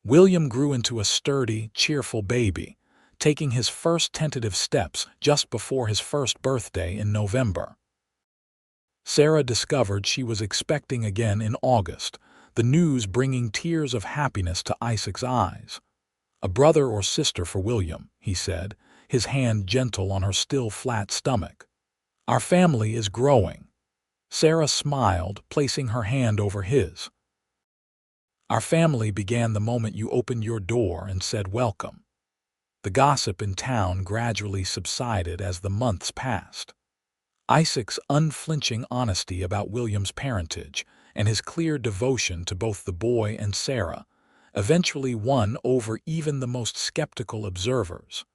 S1: William grew into a sturdy, cheerful baby, taking his first tentative steps just before his first birthday in November. Sarah discovered she was expecting again in August, the news bringing tears of happiness to Isaac's eyes. "A brother or sister for William," he said, his hand gentle on her still flat stomach. "Our family is growing." Sarah smiled, placing her hand over his. "Our family began the moment you opened your door and said welcome." The gossip in town gradually subsided as the months passed. Isaac's unflinching honesty about William's parentage and his clear devotion to both the boy and Sarah eventually won over even the most skeptical observers.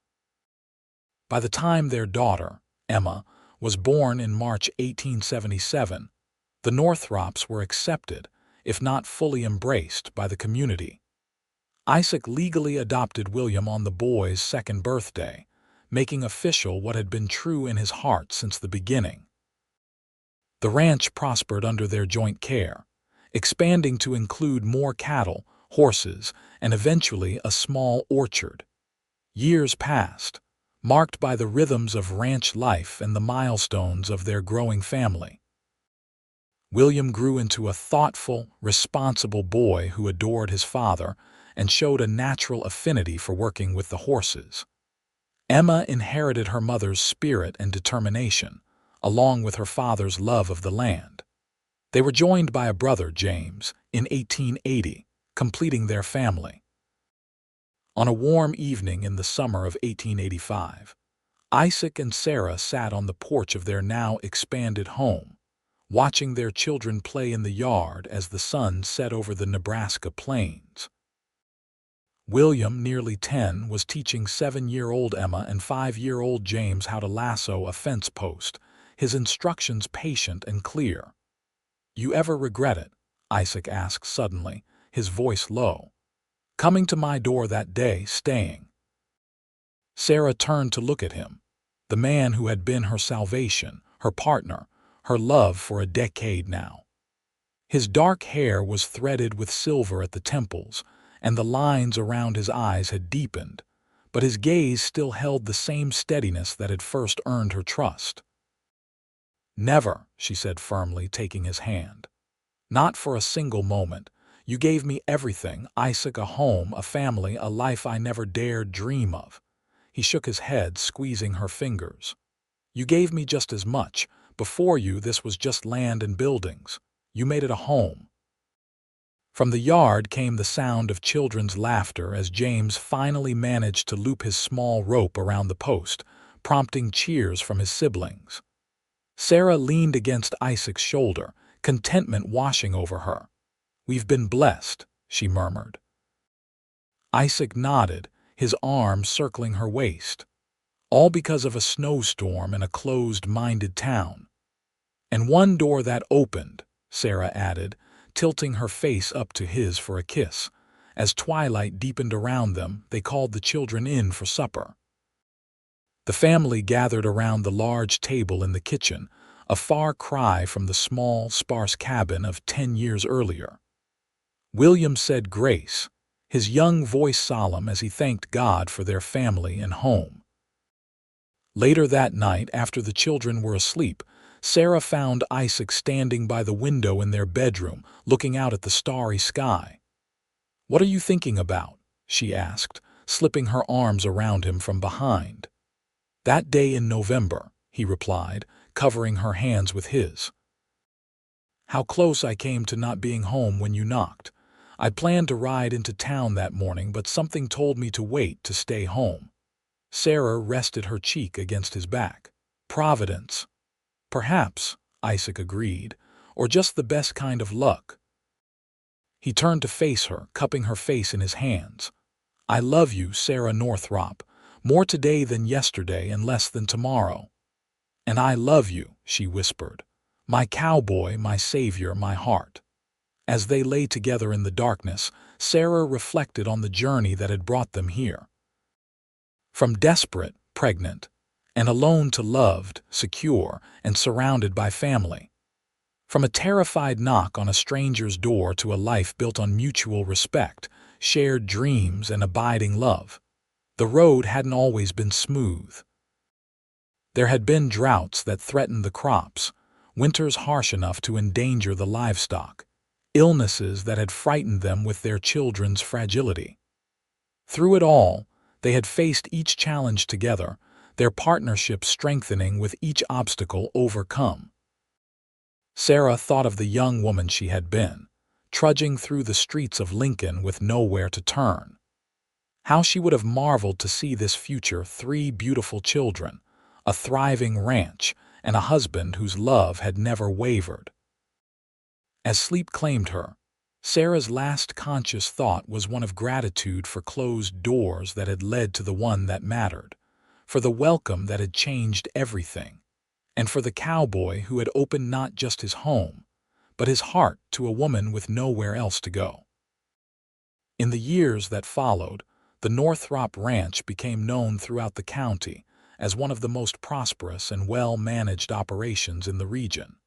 S1: By the time their daughter, Emma, was born in March 1877, the Northrops were accepted, if not fully embraced, by the community. Isaac legally adopted William on the boy's second birthday, making official what had been true in his heart since the beginning. The ranch prospered under their joint care, expanding to include more cattle, horses, and eventually a small orchard. Years passed, marked by the rhythms of ranch life and the milestones of their growing family. William grew into a thoughtful, responsible boy who adored his father and showed a natural affinity for working with the horses. Emma inherited her mother's spirit and determination, along with her father's love of the land. They were joined by a brother, James, in 1880, completing their family. On a warm evening in the summer of 1885, Isaac and Sarah sat on the porch of their now expanded home, watching their children play in the yard as the sun set over the Nebraska plains. William, nearly 10, was teaching 7-year-old Emma and 5-year-old James how to lasso a fence post, his instructions patient and clear. "You ever regret it?" Isaac asked suddenly, his voice low. "Coming to my door that day, staying?" Sarah turned to look at him, the man who had been her salvation, her partner, her love for a decade now. His dark hair was threaded with silver at the temples, and the lines around his eyes had deepened, but his gaze still held the same steadiness that had first earned her trust. "Never," she said firmly, taking his hand. "Not for a single moment. You gave me everything, Isaac, a home, a family, a life I never dared dream of." He shook his head, squeezing her fingers. "You gave me just as much. Before you, this was just land and buildings. You made it a home." From the yard came the sound of children's laughter as James finally managed to loop his small rope around the post, prompting cheers from his siblings. Sarah leaned against Isaac's shoulder, contentment washing over her. "We've been blessed," she murmured. Isaac nodded, his arm circling her waist. "All because of a snowstorm and a closed-minded town." "And one door that opened," Sarah added, tilting her face up to his for a kiss. As twilight deepened around them, they called the children in for supper. The family gathered around the large table in the kitchen, a far cry from the small, sparse cabin of 10 years earlier. William said grace, his young voice solemn as he thanked God for their family and home. Later that night, after the children were asleep, Sarah found Isaac standing by the window in their bedroom, looking out at the starry sky. "What are you thinking about?" she asked, slipping her arms around him from behind. "That day in November," he replied, covering her hands with his. "How close I came to not being home when you knocked. I planned to ride into town that morning, but something told me to wait, to stay home." Sarah rested her cheek against his back. "Providence." "Perhaps," Isaac agreed, "or just the best kind of luck." He turned to face her, cupping her face in his hands. "I love you, Sarah Northrop, more today than yesterday and less than tomorrow." "And I love you," she whispered, "my cowboy, my savior, my heart." As they lay together in the darkness, Sarah reflected on the journey that had brought them here. From desperate, pregnant, and alone to loved, secure, and surrounded by family. From a terrified knock on a stranger's door to a life built on mutual respect, shared dreams, and abiding love. The road hadn't always been smooth. There had been droughts that threatened the crops, winters harsh enough to endanger the livestock, illnesses that had frightened them with their children's fragility. Through it all, they had faced each challenge together, their partnership strengthening with each obstacle overcome. Sarah thought of the young woman she had been, trudging through the streets of Lincoln with nowhere to turn. How she would have marveled to see this future: 3 beautiful children, a thriving ranch, and a husband whose love had never wavered. As sleep claimed her, Sarah's last conscious thought was one of gratitude for closed doors that had led to the one that mattered, for the welcome that had changed everything, and for the cowboy who had opened not just his home, but his heart to a woman with nowhere else to go. In the years that followed, the Northrop Ranch became known throughout the county as one of the most prosperous and well-managed operations in the region.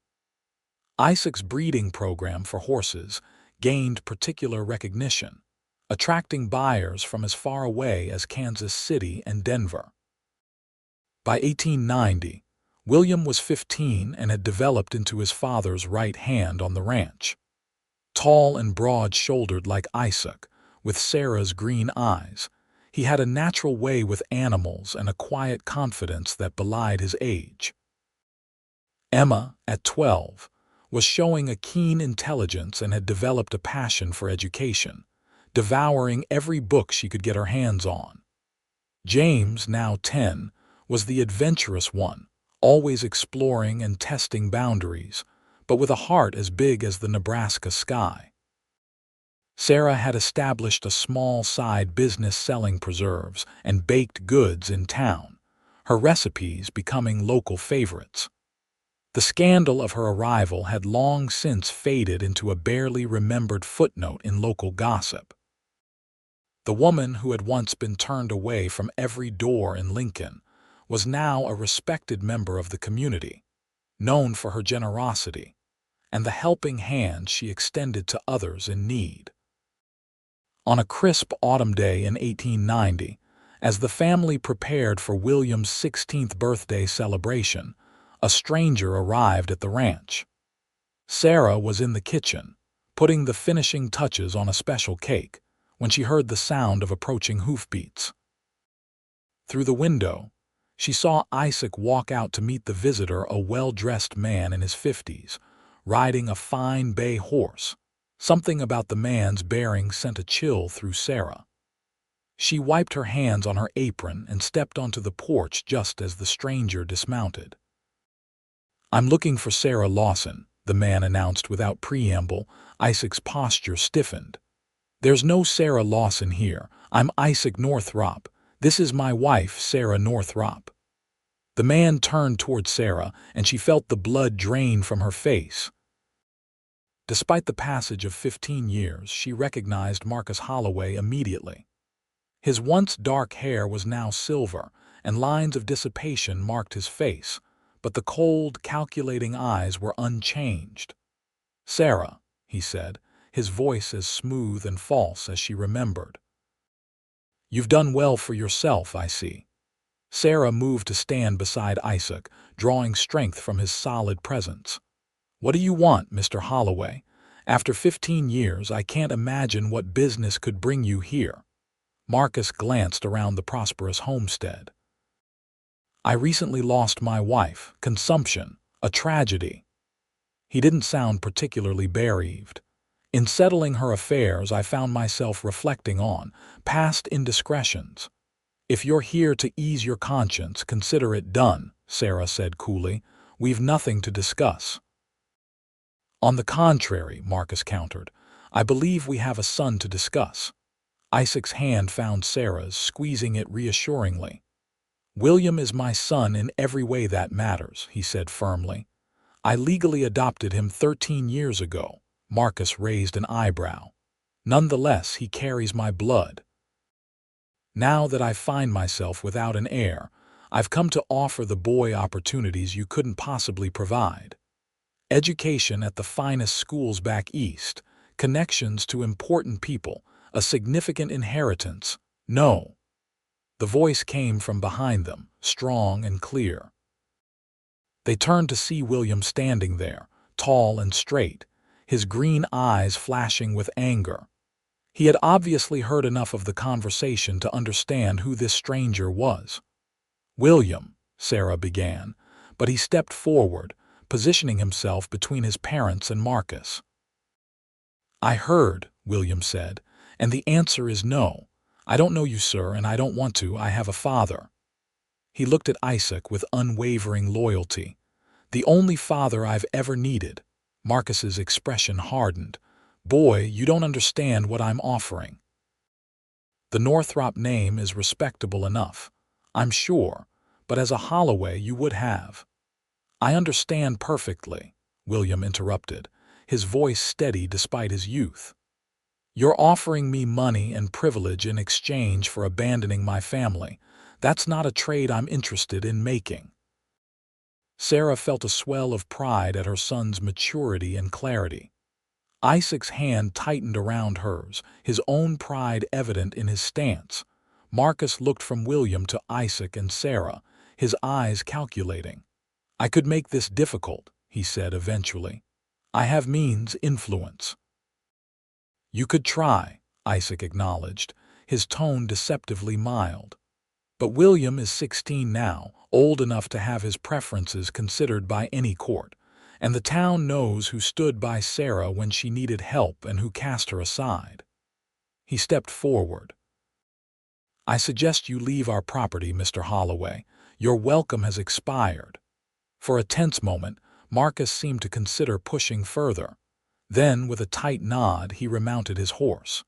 S1: Isaac's breeding program for horses gained particular recognition, attracting buyers from as far away as Kansas City and Denver. By 1890, William was 15 and had developed into his father's right hand on the ranch. Tall and broad-shouldered like Isaac, with Sarah's green eyes, he had a natural way with animals and a quiet confidence that belied his age. Emma, at 12, was showing a keen intelligence and had developed a passion for education, devouring every book she could get her hands on. James, now 10, was the adventurous one, always exploring and testing boundaries, but with a heart as big as the Nebraska sky. Sarah had established a small side business selling preserves and baked goods in town, her recipes becoming local favorites. The scandal of her arrival had long since faded into a barely remembered footnote in local gossip. The woman who had once been turned away from every door in Lincoln was now a respected member of the community, known for her generosity and the helping hand she extended to others in need. On a crisp autumn day in 1890, as the family prepared for William's 16th birthday celebration, a stranger arrived at the ranch. Sarah was in the kitchen, putting the finishing touches on a special cake, when she heard the sound of approaching hoofbeats. Through the window, she saw Isaac walk out to meet the visitor, a well-dressed man in his 50s, riding a fine bay horse. Something about the man's bearing sent a chill through Sarah. She wiped her hands on her apron and stepped onto the porch just as the stranger dismounted. "I'm looking for Sarah Lawson," the man announced without preamble. Isaac's posture stiffened. "There's no Sarah Lawson here. I'm Isaac Northrop. This is my wife, Sarah Northrop." The man turned toward Sarah, and she felt the blood drain from her face. Despite the passage of 15 years, she recognized Marcus Holloway immediately. His once dark hair was now silver, and lines of dissipation marked his face, but the cold, calculating eyes were unchanged. "Sarah," he said, his voice as smooth and false as she remembered. "You've done well for yourself, I see." Sarah moved to stand beside Isaac, drawing strength from his solid presence. "What do you want, Mr. Holloway? After 15 years, I can't imagine what business could bring you here." Marcus glanced around the prosperous homestead. "I recently lost my wife, consumption, a tragedy." He didn't sound particularly bereaved. "In settling her affairs, I found myself reflecting on past indiscretions." "If you're here to ease your conscience, consider it done," Sarah said coolly. "We've nothing to discuss." "On the contrary," Marcus countered, "I believe we have a son to discuss." Isaac's hand found Sarah's, squeezing it reassuringly. "William is my son in every way that matters," he said firmly. "I legally adopted him 13 years ago." Marcus raised an eyebrow. "Nonetheless, he carries my blood. Now that I find myself without an heir, I've come to offer the boy opportunities you couldn't possibly provide. Education at the finest schools back east, connections to important people, a significant inheritance. No." The voice came from behind them, strong and clear. They turned to see William standing there, tall and straight, his green eyes flashing with anger. He had obviously heard enough of the conversation to understand who this stranger was. "William," Sarah began, but he stepped forward, positioning himself between his parents and Marcus. "I heard," William said, "and the answer is no. I don't know you, sir, and I don't want to. I have a father." He looked at Isaac with unwavering loyalty. "The only father I've ever needed." Marcus's expression hardened. "Boy, you don't understand what I'm offering. The Northrop name is respectable enough, I'm sure, but as a Holloway you would have." "I understand perfectly," William interrupted, his voice steady despite his youth. "You're offering me money and privilege in exchange for abandoning my family. That's not a trade I'm interested in making." Sarah felt a swell of pride at her son's maturity and clarity. Isaac's hand tightened around hers, his own pride evident in his stance. Marcus looked from William to Isaac and Sarah, his eyes calculating. "I could make this difficult," he said eventually. "I have means, influence." "You could try," Isaac acknowledged, his tone deceptively mild. "But William is 16 now, old enough to have his preferences considered by any court, and the town knows who stood by Sarah when she needed help and who cast her aside." He stepped forward. "I suggest you leave our property, Mr. Holloway. Your welcome has expired." For a tense moment, Marcus seemed to consider pushing further. Then, with a tight nod, he remounted his horse.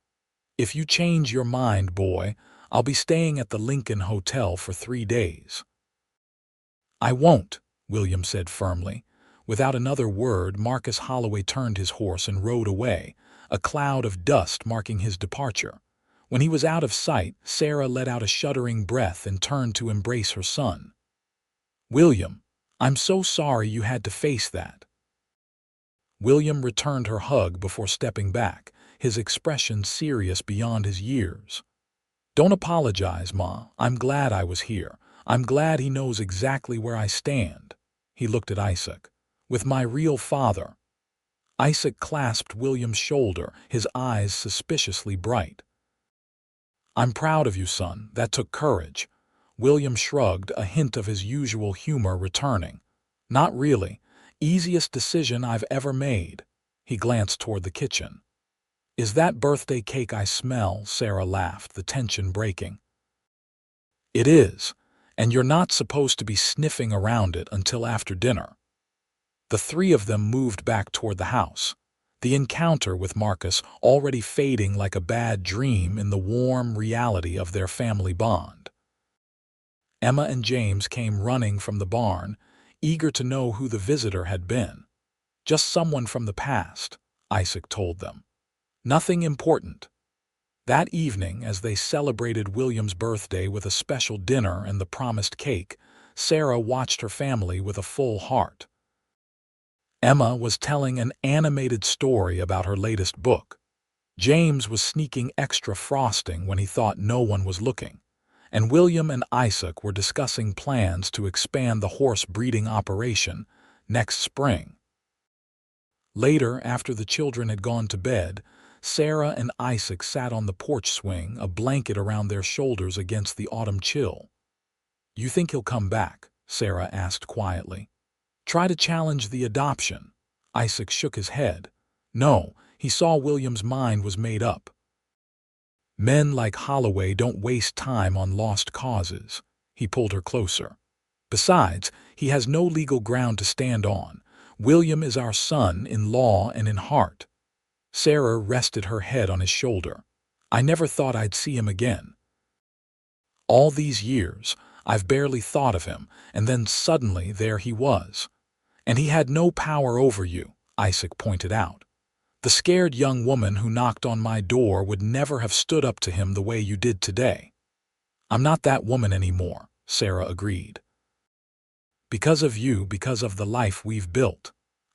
S1: "If you change your mind, boy, I'll be staying at the Lincoln Hotel for 3 days." "I won't," William said firmly. Without another word, Marcus Holloway turned his horse and rode away, a cloud of dust marking his departure. When he was out of sight, Sarah let out a shuddering breath and turned to embrace her son. "William, I'm so sorry you had to face that." William returned her hug before stepping back, his expression serious beyond his years. "Don't apologize, Ma. I'm glad I was here. I'm glad he knows exactly where I stand." He looked at Isaac. "With my real father." Isaac clasped William's shoulder, his eyes suspiciously bright. "I'm proud of you, son. That took courage." William shrugged, a hint of his usual humor returning. "Not really. Easiest decision I've ever made." He glanced toward the kitchen. "Is that birthday cake I smell?" Sarah laughed, the tension breaking. "It is, and you're not supposed to be sniffing around it until after dinner." The three of them moved back toward the house, the encounter with Marcus already fading like a bad dream in the warm reality of their family bond. Emma and James came running from the barn, eager to know who the visitor had been. "Just someone from the past," Isaac told them. "Nothing important." That evening, as they celebrated William's birthday with a special dinner and the promised cake, Sarah watched her family with a full heart. Emma was telling an animated story about her latest book. James was sneaking extra frosting when he thought no one was looking, and William and Isaac were discussing plans to expand the horse breeding operation next spring. Later, after the children had gone to bed, Sarah and Isaac sat on the porch swing, a blanket around their shoulders against the autumn chill. "You think he'll come back?" Sarah asked quietly. "Try to challenge the adoption." Isaac shook his head. No, he saw William's mind was made up. "Men like Holloway don't waste time on lost causes." He pulled her closer. "Besides, he has no legal ground to stand on. William is our son in law and in heart." Sarah rested her head on his shoulder. "I never thought I'd see him again. All these years, I've barely thought of him, and then suddenly there he was. And he had no power over you," Isaac pointed out. "The scared young woman who knocked on my door would never have stood up to him the way you did today." "I'm not that woman anymore," Sarah agreed. "Because of you, because of the life we've built."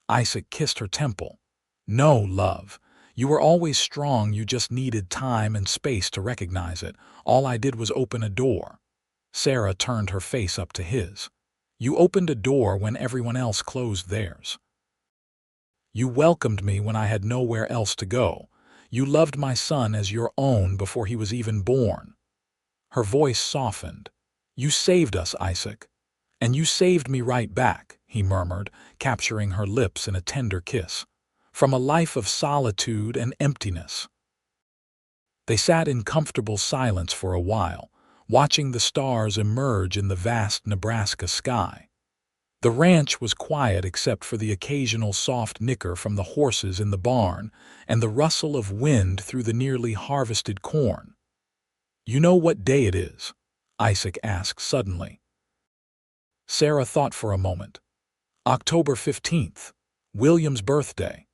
S1: Isaac kissed her temple. "No, love. You were always strong, you just needed time and space to recognize it. All I did was open a door." Sarah turned her face up to his. "You opened a door when everyone else closed theirs. You welcomed me when I had nowhere else to go. You loved my son as your own before he was even born." Her voice softened. "You saved us, Isaac. And you saved me right back," he murmured, capturing her lips in a tender kiss. "From a life of solitude and emptiness." They sat in comfortable silence for a while, watching the stars emerge in the vast Nebraska sky. The ranch was quiet except for the occasional soft nicker from the horses in the barn and the rustle of wind through the nearly harvested corn. "You know what day it is?" Isaac asked suddenly. Sarah thought for a moment. "October 15th, William's birthday."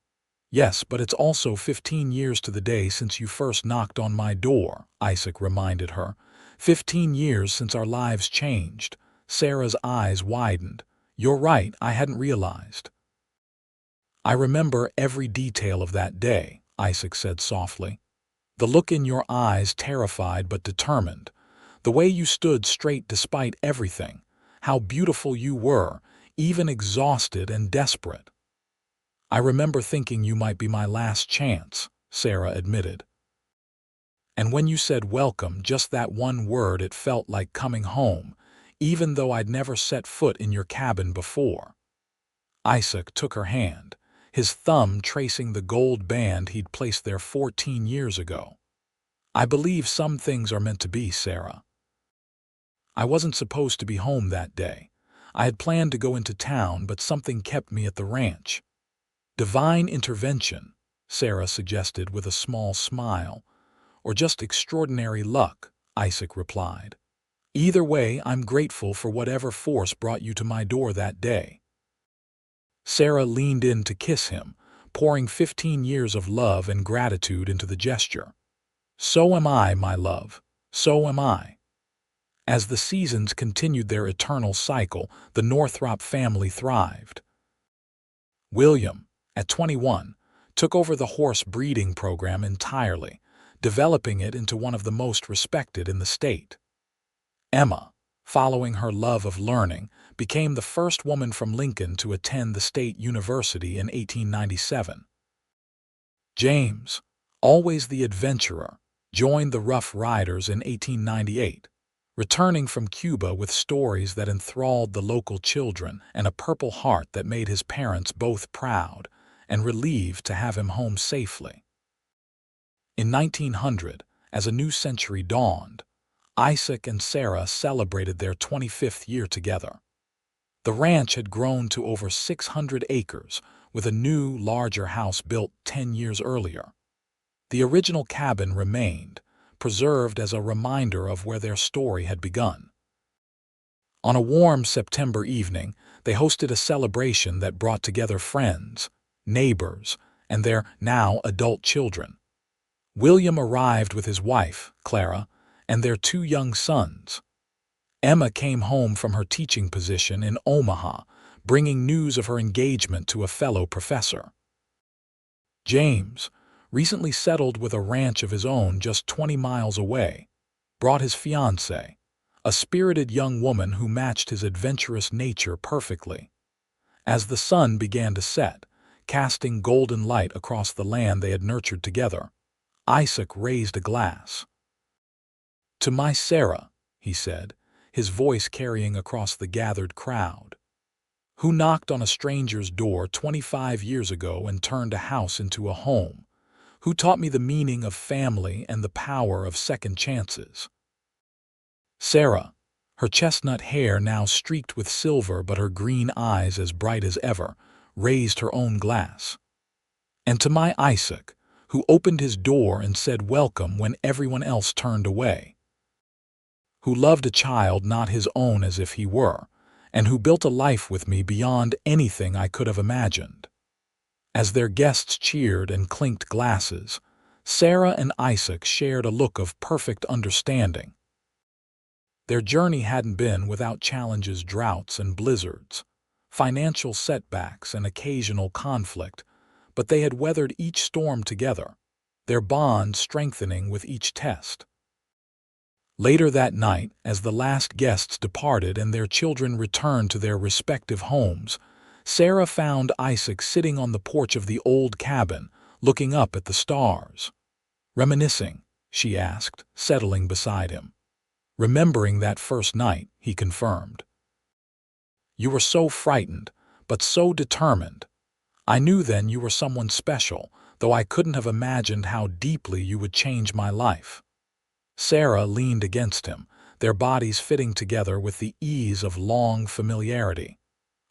S1: "Yes, but it's also 15 years to the day since you first knocked on my door," Isaac reminded her. 15 years since our lives changed." Sarah's eyes widened. "You're right, I hadn't realized." "I remember every detail of that day," Isaac said softly. "The look in your eyes, terrified but determined. The way you stood straight despite everything. How beautiful you were, even exhausted and desperate." "I remember thinking you might be my last chance," Sarah admitted. "And when you said welcome, just that one word, it felt like coming home, even though I'd never set foot in your cabin before." Isaac took her hand, his thumb tracing the gold band he'd placed there 14 years ago. "I believe some things are meant to be, Sarah. I wasn't supposed to be home that day. I had planned to go into town, but something kept me at the ranch." "Divine intervention," Sarah suggested with a small smile. "Or just extraordinary luck," Isaac replied. "Either way, I'm grateful for whatever force brought you to my door that day." Sarah leaned in to kiss him, pouring 15 years of love and gratitude into the gesture. "So am I, my love. So am I." As the seasons continued their eternal cycle, the Northrop family thrived. William, at 21, took over the horse breeding program entirely, developing it into one of the most respected in the state. Emma, following her love of learning, became the first woman from Lincoln to attend the state university in 1897. James, always the adventurer, joined the Rough Riders in 1898, returning from Cuba with stories that enthralled the local children and a Purple Heart that made his parents both proud and relieved to have him home safely. In 1900, as a new century dawned, Isaac and Sarah celebrated their 25th year together. The ranch had grown to over 600 acres, with a new, larger house built 10 years earlier. The original cabin remained, preserved as a reminder of where their story had begun. On a warm September evening, they hosted a celebration that brought together friends, neighbors, and their now adult children. William arrived with his wife, Clara, and their 2 young sons. Emma came home from her teaching position in Omaha, bringing news of her engagement to a fellow professor. James, recently settled with a ranch of his own just 20 miles away, brought his fiancée, a spirited young woman who matched his adventurous nature perfectly. As the sun began to set, casting golden light across the land they had nurtured together, Isaac raised a glass. "To my Sarah," he said, his voice carrying across the gathered crowd, "who knocked on a stranger's door 25 years ago and turned a house into a home, who taught me the meaning of family and the power of second chances." Sarah, her chestnut hair now streaked with silver but her green eyes as bright as ever, raised her own glass. "And to my Isaac, who opened his door and said welcome when everyone else turned away, who loved a child not his own as if he were, and who built a life with me beyond anything I could have imagined." As their guests cheered and clinked glasses, Sarah and Isaac shared a look of perfect understanding. Their journey hadn't been without challenges, droughts and blizzards, financial setbacks and occasional conflict, but they had weathered each storm together, their bond strengthening with each test. Later that night, as the last guests departed and their children returned to their respective homes, Sarah found Isaac sitting on the porch of the old cabin, looking up at the stars. Reminiscing, she asked, settling beside him. Remembering that first night, he confirmed. You were so frightened, but so determined. I knew then you were someone special, though I couldn't have imagined how deeply you would change my life. Sarah leaned against him, their bodies fitting together with the ease of long familiarity.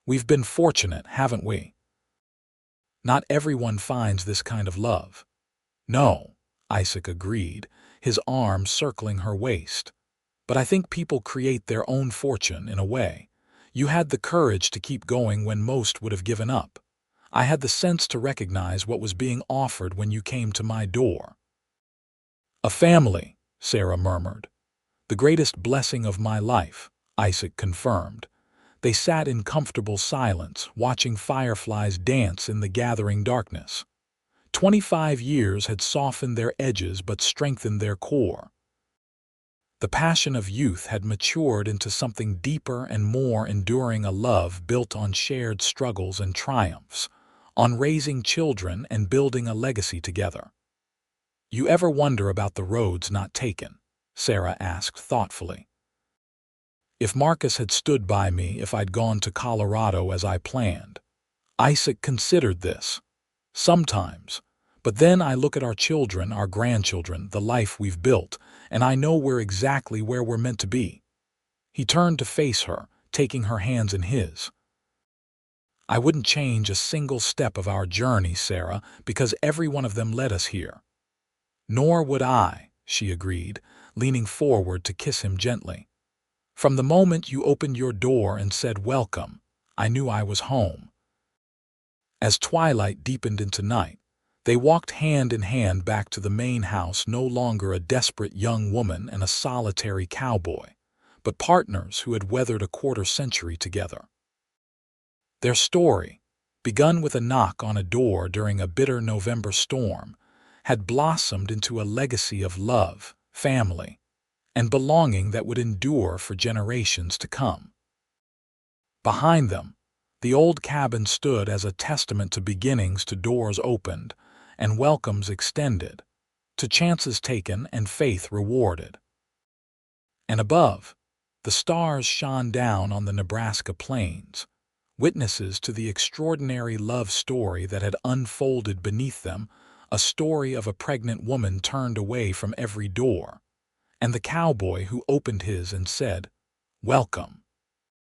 S1: We've been fortunate, haven't we? Not everyone finds this kind of love. No, Isaac agreed, his arm circling her waist. But I think people create their own fortune in a way. You had the courage to keep going when most would have given up. I had the sense to recognize what was being offered when you came to my door. A family, Sarah murmured. The greatest blessing of my life, Isaac confirmed. They sat in comfortable silence, watching fireflies dance in the gathering darkness. 25 years had softened their edges but strengthened their core. The passion of youth had matured into something deeper and more enduring, a love built on shared struggles and triumphs, on raising children and building a legacy together. You ever wonder about the roads not taken? Sarah asked thoughtfully. If Marcus had stood by me, if I'd gone to Colorado as I planned. Isaac considered this. Sometimes. But then I look at our children, our grandchildren, the life we've built, and I know we're exactly where we're meant to be. He turned to face her, taking her hands in his. I wouldn't change a single step of our journey, Sarah, because every one of them led us here. Nor would I, she agreed, leaning forward to kiss him gently. From the moment you opened your door and said welcome, I knew I was home. As twilight deepened into night, they walked hand in hand back to the main house, no longer a desperate young woman and a solitary cowboy, but partners who had weathered a quarter-century together. Their story, begun with a knock on a door during a bitter November storm, had blossomed into a legacy of love, family, and belonging that would endure for generations to come. Behind them, the old cabin stood as a testament to beginnings, to doors opened, and welcomes extended, to chances taken and faith rewarded. And above, the stars shone down on the Nebraska plains, witnesses to the extraordinary love story that had unfolded beneath them, a story of a pregnant woman turned away from every door, and the cowboy who opened his and said, "Welcome."